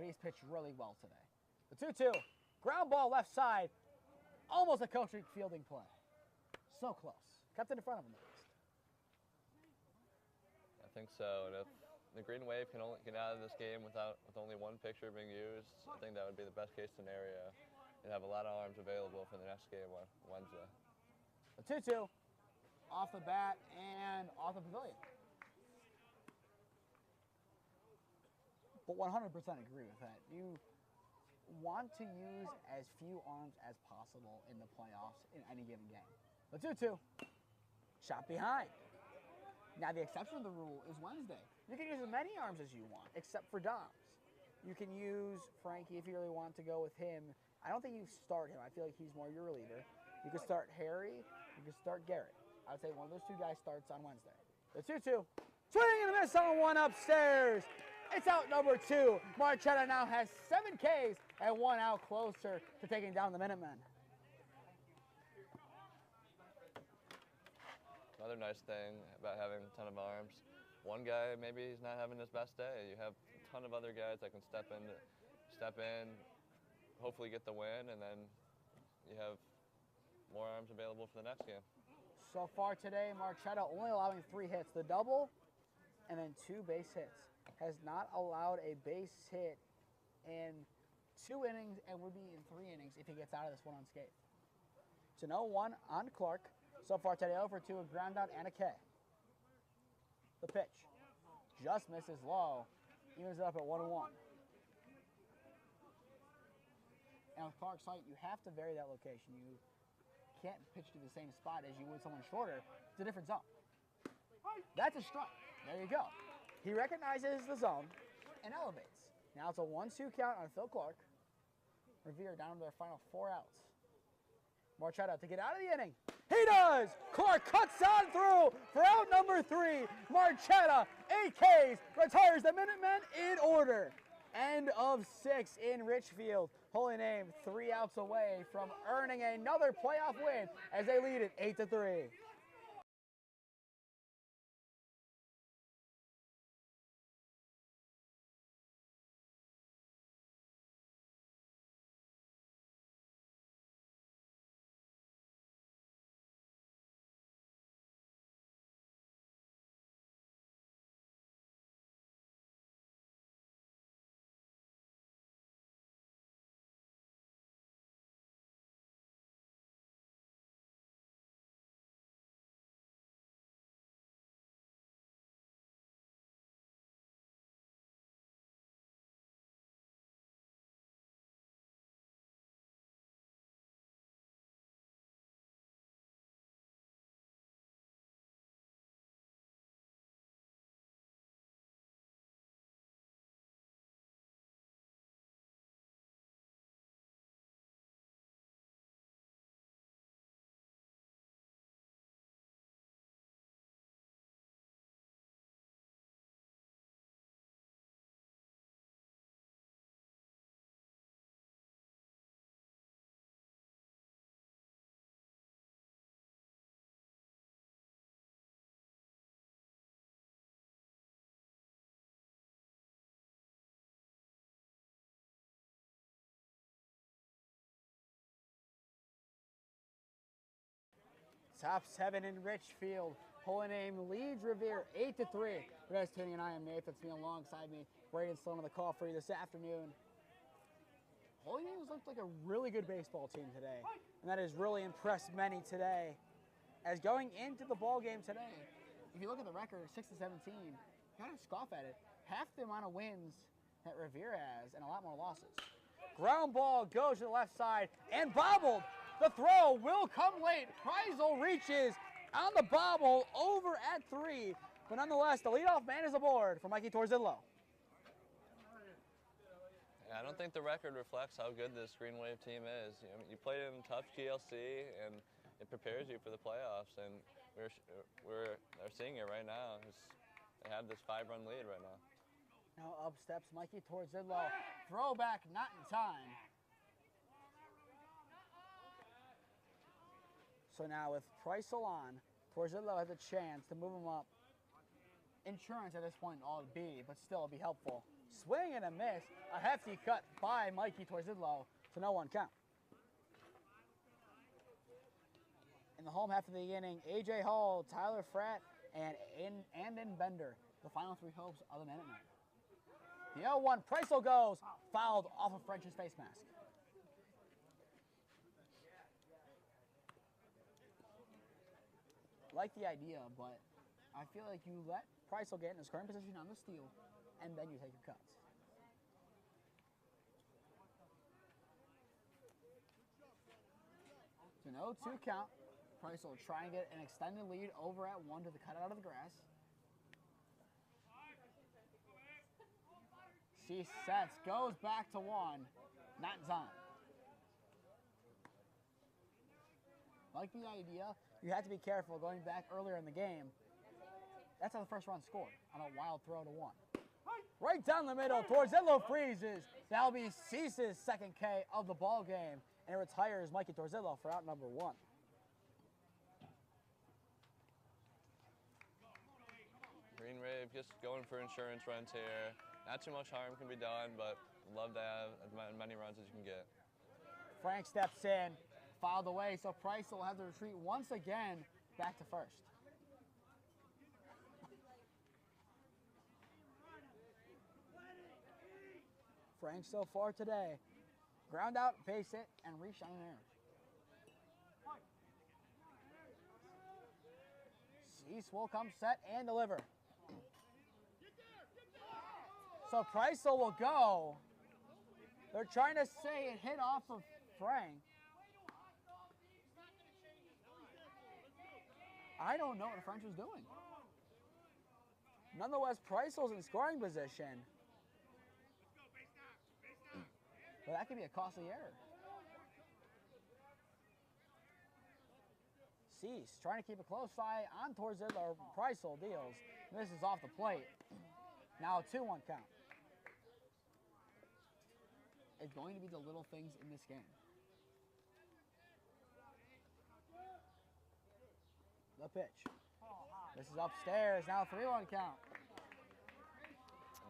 But he's pitched really well today. The 2-2. Ground ball left side. Almost a coaching fielding play. So close. Kept it in front of him at least. I think so. And if the Green Wave can only get out of this game with only one pitcher being used, I think that would be the best case scenario. And have a lot of arms available for the next game on Wednesday. The 2-2. Off the bat and off the pavilion. But 100% agree with that. You want to use as few arms as possible in the playoffs in any given game. The 2-2. Shot behind. Now the exception to the rule is Wednesday. You can use as many arms as you want, except for Doms. You can use Frankie if you really want to go with him. I don't think you start him. I feel like he's more your reliever. You could start Harry. You could start Garrett. I would say one of those two guys starts on Wednesday. The 2-2. Swing and a miss on one upstairs. It's out number 2. Marchetta now has 7 Ks and 1 out closer to taking down the Minutemen. Another nice thing about having a ton of arms. One guy, maybe he's not having his best day. You have a ton of other guys that can step in, hopefully get the win, and then you have more arms available for the next game. So far today, Marchetta only allowing 3 hits. The double and then 2 base hits. Has not allowed a base hit in 2 innings and would be in 3 innings if he gets out of this one unscathed. It's an 0-1 on Clark. So far today, 0 for 2, a ground out and a K. The pitch just misses low, evens it up at 1-1. And with Clark's height, you have to vary that location. You can't pitch to the same spot as you would someone shorter. It's a different zone. That's a strike. There you go. He recognizes the zone and elevates. Now it's a 1-2 count on Phil Clark. Revere down to their final 4 outs. Marchetta to get out of the inning. He does! Clark cuts on through for out number 3. Marchetta, 8 Ks, retires the Minutemen in order. End of 6 in Richfield. Holy Name 3 outs away from earning another playoff win as they lead it 8-3. Top 7 in Richfield. Holy Name leads Revere 8-3. You guys tuning in, I am Nathan. It's me alongside me. Braydan Sloan on the call for you this afternoon. Holy Name looked like a really good baseball team today, and that has really impressed many today. As going into the ball game today, if you look at the record, 6-17, kind of scoff at it. Half the amount of wins that Revere has and a lot more losses. Ground ball goes to the left side and bobbled. The throw will come late. Kreisel reaches on the bobble over at 3. But nonetheless, the leadoff man is aboard for Mikey Torzillo. I don't think the record reflects how good this Green Wave team is. You played in tough GLC, and it prepares you for the playoffs. And they're seeing it right now. They have this 5-run lead right now. Now up steps Mikey Torzillo. Throwback, not in time. So now with Kreisel on, Torzillo has a chance to move him up insurance at this point all it'd be, but still it'd be helpful. Swing and a miss. A hefty cut by Mikey Torzidlo to no one count. In the home half of the inning, A.J. Hall, Tyler Fratt, and Anden Bender, the final three hopes of the Minutemen. The 0-1, Preisel goes, fouled off of French's face mask. Like the idea, but I feel like you let Preisel get in his current position on the steal, and then you take your cuts. It's an 0-2 count. Preisel trying to get an extended lead over at 1 to the cutout of the grass. She sets, goes back to 1. Not Zahn. Like the idea, you have to be careful going back earlier in the game. That's how the first run scored, on a wild throw to 1. Right down the middle, Torzillo freezes. That'll be Cease's second K of the ball game, and it retires Mikey Torzillo for out number 1. Green Wave just going for insurance runs here. Not too much harm can be done, but love to have as many runs as you can get. Frank steps in, fouled away, so Price will have to retreat once again back to first. Frank so far today, ground out, base hit, and reach on an error. Cease will come set and deliver. So Preisel will go. They're trying to say it hit off of Frank. I don't know what French was doing. Nonetheless, Preisel's in scoring position. But that could be a costly error. Cease trying to keep a close eye on towards it, or Preisel deals. This is off the plate. Now a 2-1 count. It's going to be the little things in this game. The pitch. This is upstairs. Now 3-1 count.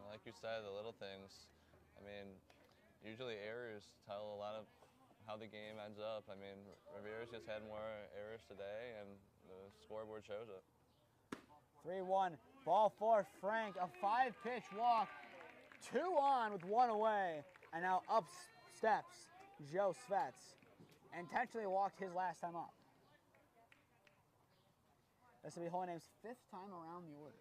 Like you said, the little things. I mean, usually errors tell a lot of how the game ends up. I mean, Revere's just had more errors today, and the scoreboard shows it. 3-1. Ball for Frank. A 5-pitch walk. 2 on with 1 away. And now up steps Joe Svets. Intentionally walked his last time up. This will be Hohename's 5th time around the order.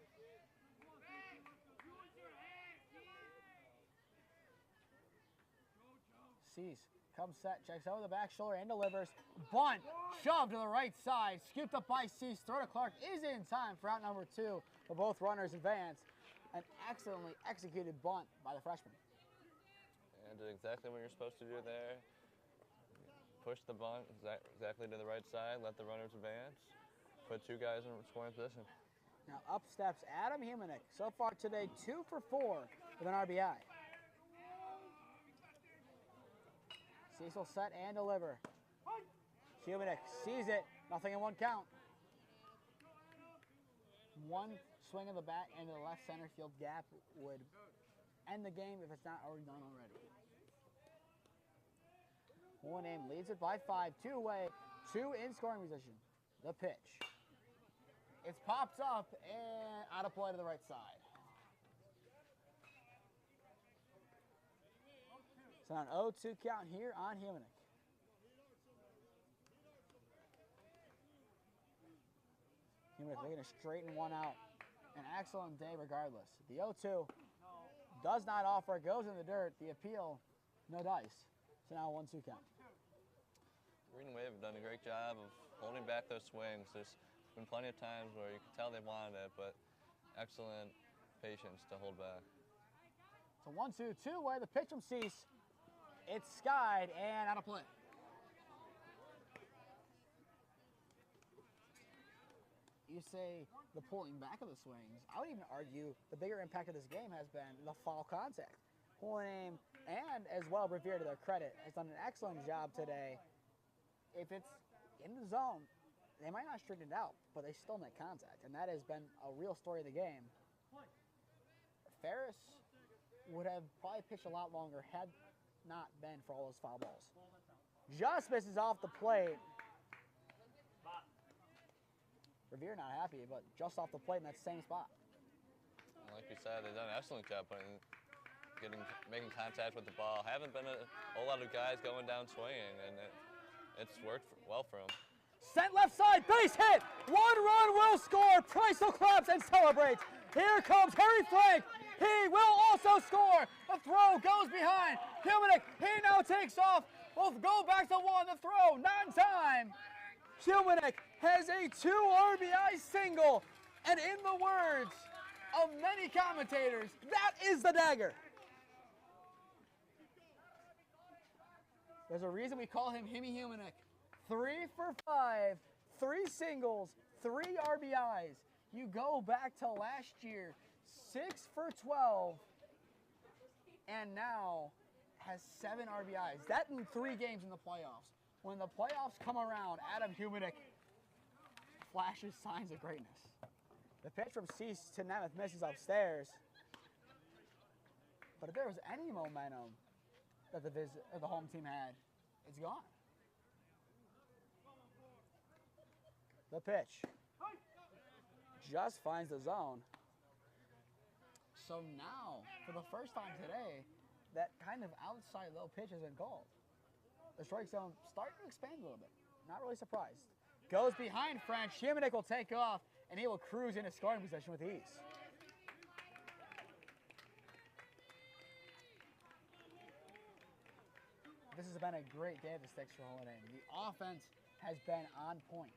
Cease, comes set, checks over the back shoulder and delivers. Bunt, shoved to the right side, scooped up by Cease. Throw to Clark is in time for out number 2 for both runners advance. An excellently executed bunt by the freshman. And did exactly what you're supposed to do there. Push the bunt exactly to the right side, let the runners advance, put 2 guys in scoring position. Now up steps Adam Humanek. So far today, 2 for 4 with an RBI. Cecil set and deliver. Humanek sees it. Nothing in 1 count. 1 swing of the bat into the left center field gap would end the game if it's not already done already. Hohename leads it by 5. 2 away. 2 in scoring position. The pitch. It's popped up and out of play to the right side. So an 0-2 count here on Humanek. Humanek looking to straighten 1 out. An excellent day regardless. The 0-2 does not offer, goes in the dirt. The appeal, no dice. So now a 1-2 count. Green Wave have done a great job of holding back those swings. There's been plenty of times where you can tell they wanted it, but excellent patience to hold back. So 1-2, 2 away. The pitch from Cease. It's skied and out of play. You say the pulling back of the swings. I would even argue the bigger impact of this game has been the foul contact. Hohename and as well Revere, to their credit, has done an excellent job today. If it's in the zone, they might not straighten it out, but they still make contact, and that has been a real story of the game. Ferris would have probably pitched a lot longer had not been for all those foul balls. Just misses off the plate. Revere not happy, but just off the plate in that same spot. Like you said, they've done an excellent job making contact with the ball. Haven't been a whole lot of guys going down swinging, and it's worked well for them. Sent left side, base hit. 1 run will score. Preissel claps and celebrates. Here comes Harry Frank. He will also score. The throw goes behind. Humanick, he now takes off. Both go back to 1. The throw, not in time. Humanick has a 2 RBI single. And in the words of many commentators, that is the dagger. There's a reason we call him Himmy Humanick. 3 for 5, 3 singles, 3 RBIs. You go back to last year, 6 for 12, and now has 7 RBIs. That in 3 games in the playoffs. When the playoffs come around, Adam Humanick flashes signs of greatness. The pitch from Cease to Nemeth misses upstairs. But if there was any momentum that the home team had, it's gone. The pitch just finds the zone. So now, for the first time today, that kind of outside low pitch has been called. The strike zone starting to expand a little bit. Not really surprised. Goes behind French. Humanick will take off, and he will cruise into scoring position with ease. This has been a great day of the sticks for Holiday. The offense has been on point.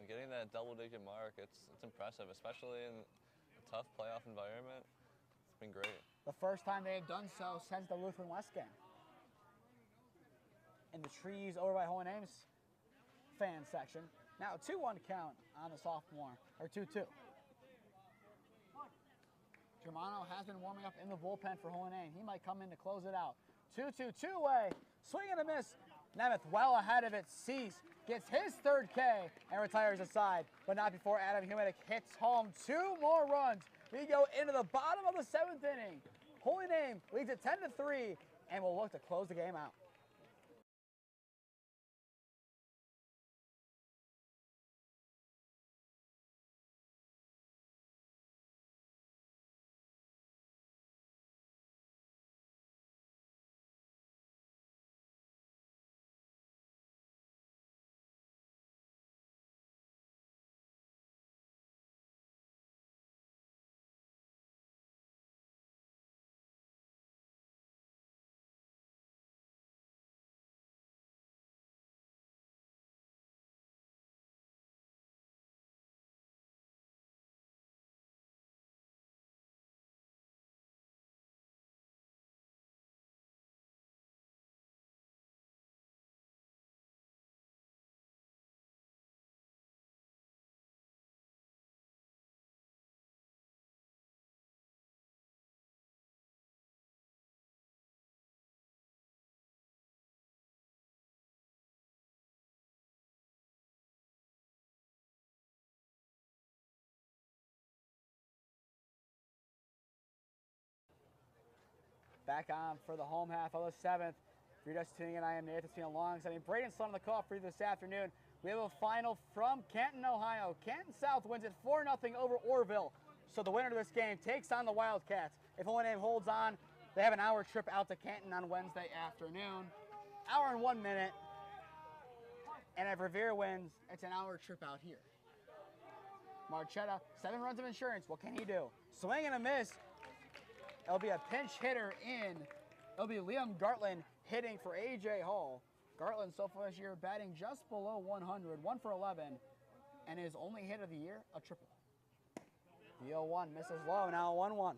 Getting that double-digit mark, it's impressive, especially in a tough playoff environment. It's been great. The first time they have done so since the Lutheran West game. In the trees over by Holy Names fan section. Now a 2-1 count on the sophomore, or 2-2. Germano has been warming up in the bullpen for Holy Name. He might come in to close it out. 2-2, two-way, swing and a miss. Nemeth well ahead of it. Cease gets his 3rd K and retires aside, but not before Adam Humanick hits home 2 more runs. We go into the bottom of the 7th inning. Holy Name leads it 10-3 and will look to close the game out. Back on for the home half of the 7th. If you're just tuning in, I am Nathan Smee alongside Braydan Sloan on the call for you this afternoon. We have a final from Canton, Ohio. Canton South wins it 4-0 over Orrville. So the winner of this game takes on the Wildcats. If Holy Name holds on, they have an hour trip out to Canton on Wednesday afternoon. Hour and 1 minute. And if Revere wins, it's an hour trip out here. Marchetta, 7 runs of insurance. What can he do? Swing and a miss. It'll be a pinch hitter in. It'll be Liam Gartland hitting for A.J. Hall. Gartland so far this year batting just below 100, 1 for 11, and his only hit of the year, a triple. The 0-1 misses low, now 1-1.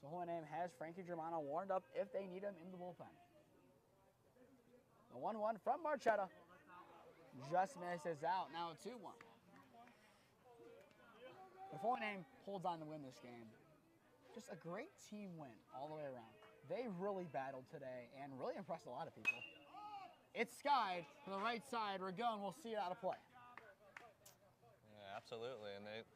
So Holy Name has Frankie Germano warmed up if they need him in the bullpen. The 1-1 from Marchetta just misses out, now 2-1. If Holy Name holds on to win this game, just a great team win all the way around. They really battled today and really impressed a lot of people. It's skied to the right side. We're going. We'll see it out of play. Yeah, Absolutely, and they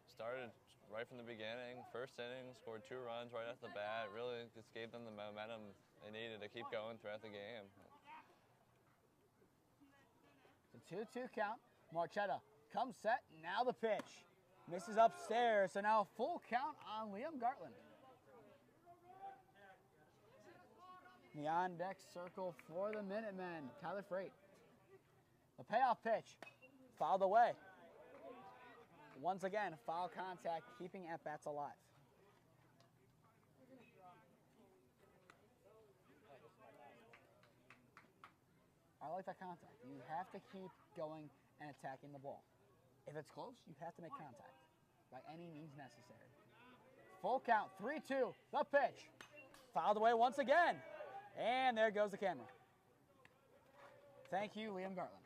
started right from the beginning. First inning, scored 2 runs right off the bat. Really just gave them the momentum they needed to keep going throughout the game. The 2-2 count. Marchetta comes set. Now the pitch. Misses upstairs, so now full count on Liam Gartland. The on-deck circle for the Minutemen. Tyler Freight. The payoff pitch. Fouled away. Once again, foul contact, keeping at-bats alive. I like that contact. You have to keep going and attacking the ball. If it's close, you have to make contact by any means necessary. Full count, 3-2, the pitch. Fouled away once again. And there goes the camera. Thank you, Liam Gartland.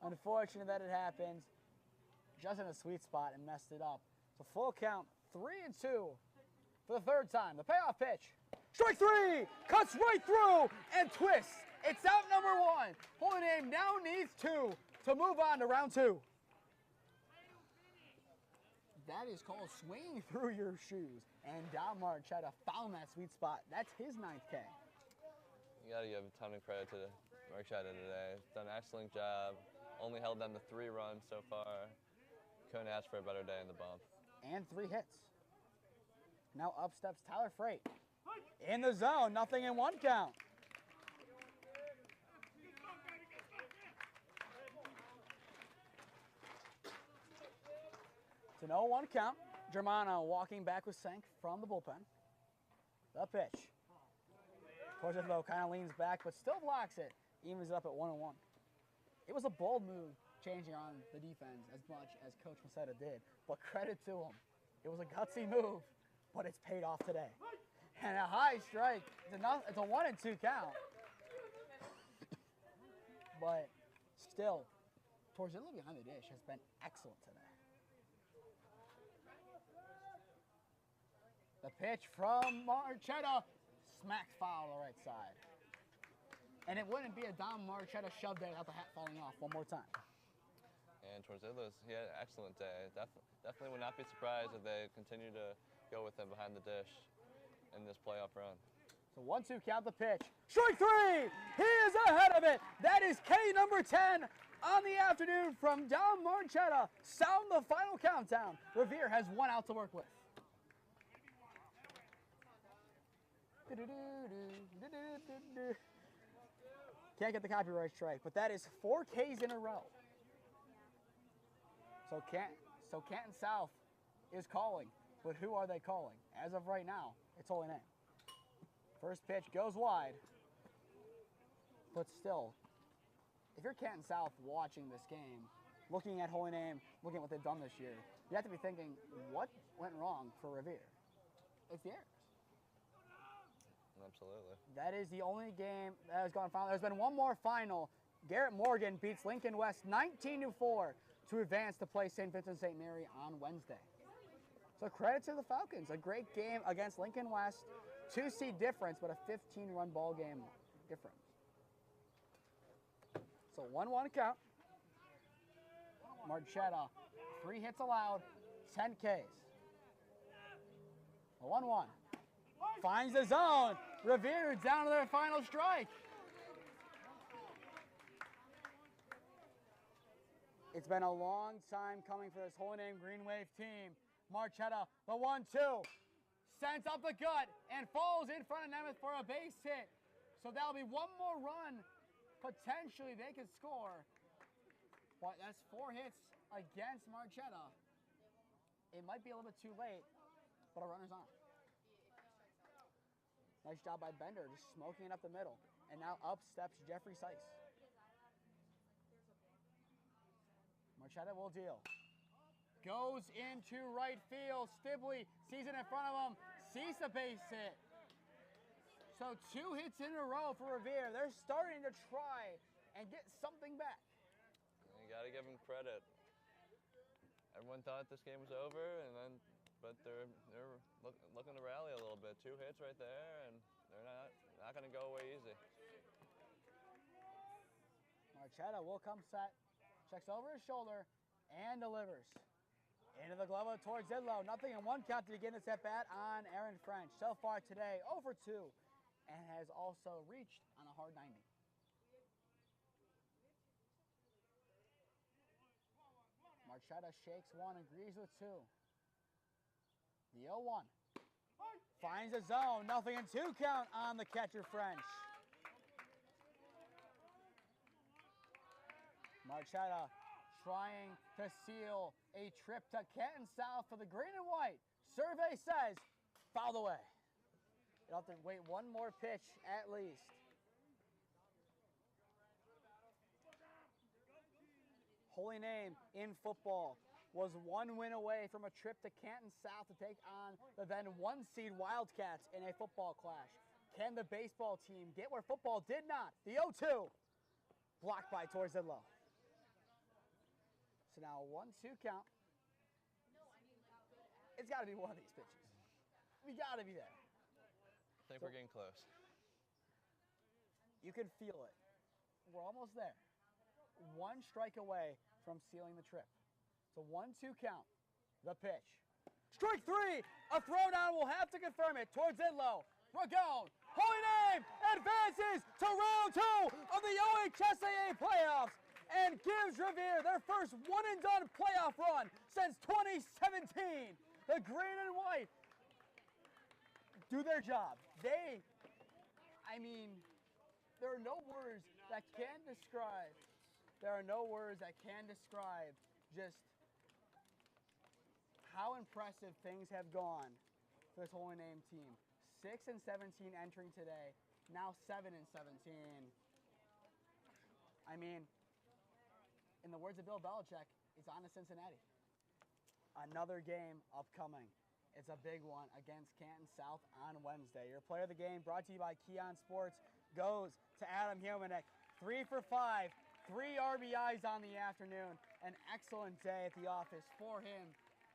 Unfortunate that it happens. Just in a sweet spot and messed it up. So full count, 3-2 for the third time. The payoff pitch. Strike 3, cuts right through and twists. It's out number 1. Holy Name now needs 2 to move on to round 2. That is called swinging through your shoes. And Don Marchetta found that sweet spot. That's his 9th K. You got to give a ton of credit to Marchetta today. He's done an excellent job. Only held them to 3 runs so far. Couldn't ask for a better day in the bump. And 3 hits. Now up steps Tyler Freight. In the zone, nothing in 1 count. It's an 0-1 count. Germano walking back with Sank from the bullpen. The pitch. Portillo kind of leans back, but still blocks it. Evens it up at 1-1. It was a bold move changing on the defense as much as Coach Macetta did, but credit to him. It was a gutsy move, but it's paid off today. And a high strike. It's a 1-2 count. But still, Portillo behind the dish has been excellent today. The pitch from Marchetta, smacked foul on the right side. And it wouldn't be a Don Marchetta shove there without the hat falling off one more time. And Torzillos, he had an excellent day. Definitely would not be surprised if they continue to go with him behind the dish in this playoff run. So 1-2 count the pitch. Strike 3! He is ahead of it. That is K number 10 on the afternoon from Don Marchetta. Sound the final countdown. Revere has 1 out to work with. Can't get the copyright strike, but that is 4 Ks in a row. So Canton South is calling, but who are they calling? As of right now, it's Holy Name. First pitch goes wide, but still, if you're Canton South watching this game, looking at Holy Name, looking at what they've done this year, you have to be thinking, what went wrong for Revere? It's the errors. Absolutely. That is the only game that has gone final. There's been one more final. Garrett Morgan beats Lincoln West 19-4 to advance to play St. Vincent St. Mary on Wednesday. So credit to the Falcons. A great game against Lincoln West. 2-seed difference, but a 15-run ball game difference. So 1-1 count. Marchetta, 3 hits allowed, 10 Ks. A 1-1. Finds the zone. Revere down to their final strike. It's been a long time coming for this Holy Name Green Wave team. Marchetta, the 1-2. Sends up the gut and falls in front of Nemeth for a base hit. So that'll be 1 more run. Potentially they could score. But that's 4 hits against Marchetta. It might be a little bit too late, but a runner's on. Nice job by Bender, just smoking it up the middle. And now up steps Jeffrey Seiss. Marchetta will deal. Goes into right field. Stibley sees it in front of him. Sees the base hit. So 2 hits in a row for Revere. They're starting to try and get something back. You got to give them credit. Everyone thought this game was over, but they're looking to rally a little bit. 2 hits right there, and they're not going to go away easy. Marchetta will come set. checks over his shoulder, and delivers. Into the glove towards Zidlow. Nothing in one count to begin this at-bat on Aaron French. So far today, 0 for 2, and has also reached on a hard 90. Marchetta shakes one, agrees with two. The 0-1. Finds a zone, nothing in 2 count on the catcher French. Marchetta trying to seal a trip to Canton South for the green and white. Survey says fouled away. You'll have to wait one more pitch at least. Holy Name in football was 1 win away from a trip to Canton South to take on the then 1 seed Wildcats in a football clash. Can the baseball team get where football did not? The 0-2 blocked by Torzidlo. So now 1-2 count. It's got to be one of these pitches. We got to be there. I think we're getting close. You can feel it. We're almost there. 1 strike away from sealing the trip. So 1-2 count. The pitch. Strike 3. A throwdown will have to confirm it towards Zidlow. Ragone. Holy Name advances to round 2 of the OHSAA Playoffs and gives Revere their first one-and-done playoff run since 2017. The green and white do their job. There are no words that can describe. There are no words that can describe just how impressive things have gone for this Holy Name team. 6-17 entering today, now 7-17. In the words of Bill Belichick, it's on to Cincinnati. Another game upcoming. It's a big one against Canton South on Wednesday. Your player of the game, brought to you by Keon Sports, goes to Adam Humanek. 3 for 5, 3 RBIs on the afternoon. An excellent day at the office for him.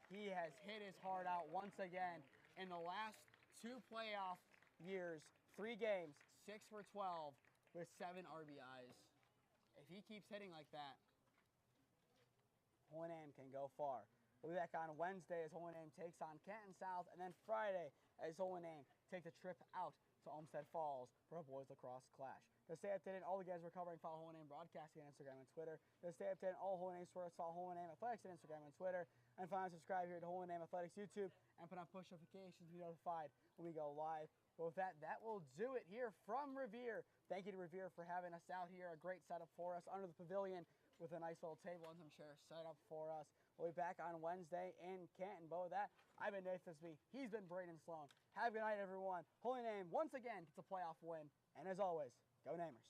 He has hit his heart out once again. In the last 2 playoff years, 3 games, 6 for 12 with 7 RBIs. If he keeps hitting like that, Holy Name can go far. We'll be back on Wednesday as Holy Name takes on Canton South, and then Friday as Holy Name takes a trip out to Olmsted Falls for a boys lacrosse clash. To stay updated on all the games we're covering, follow Holy Name Broadcasting on Instagram and Twitter. To stay updated on all Holy Name sports, follow Holy Name Athletics on Instagram and Twitter. And finally, subscribe here to Holy Name Athletics YouTube and put on push notifications to be notified when we go live. But with that will do it here from Revere. Thank you to Revere for having us out here. A great setup for us under the pavilion with a nice little table and some chairs set up for us. We'll be back on Wednesday in Canton. But with that, I've been Nathan Smee. He's been Braydan Sloan. Have a good night, everyone. Holy Name, once again, gets a playoff win. And as always, go Namers.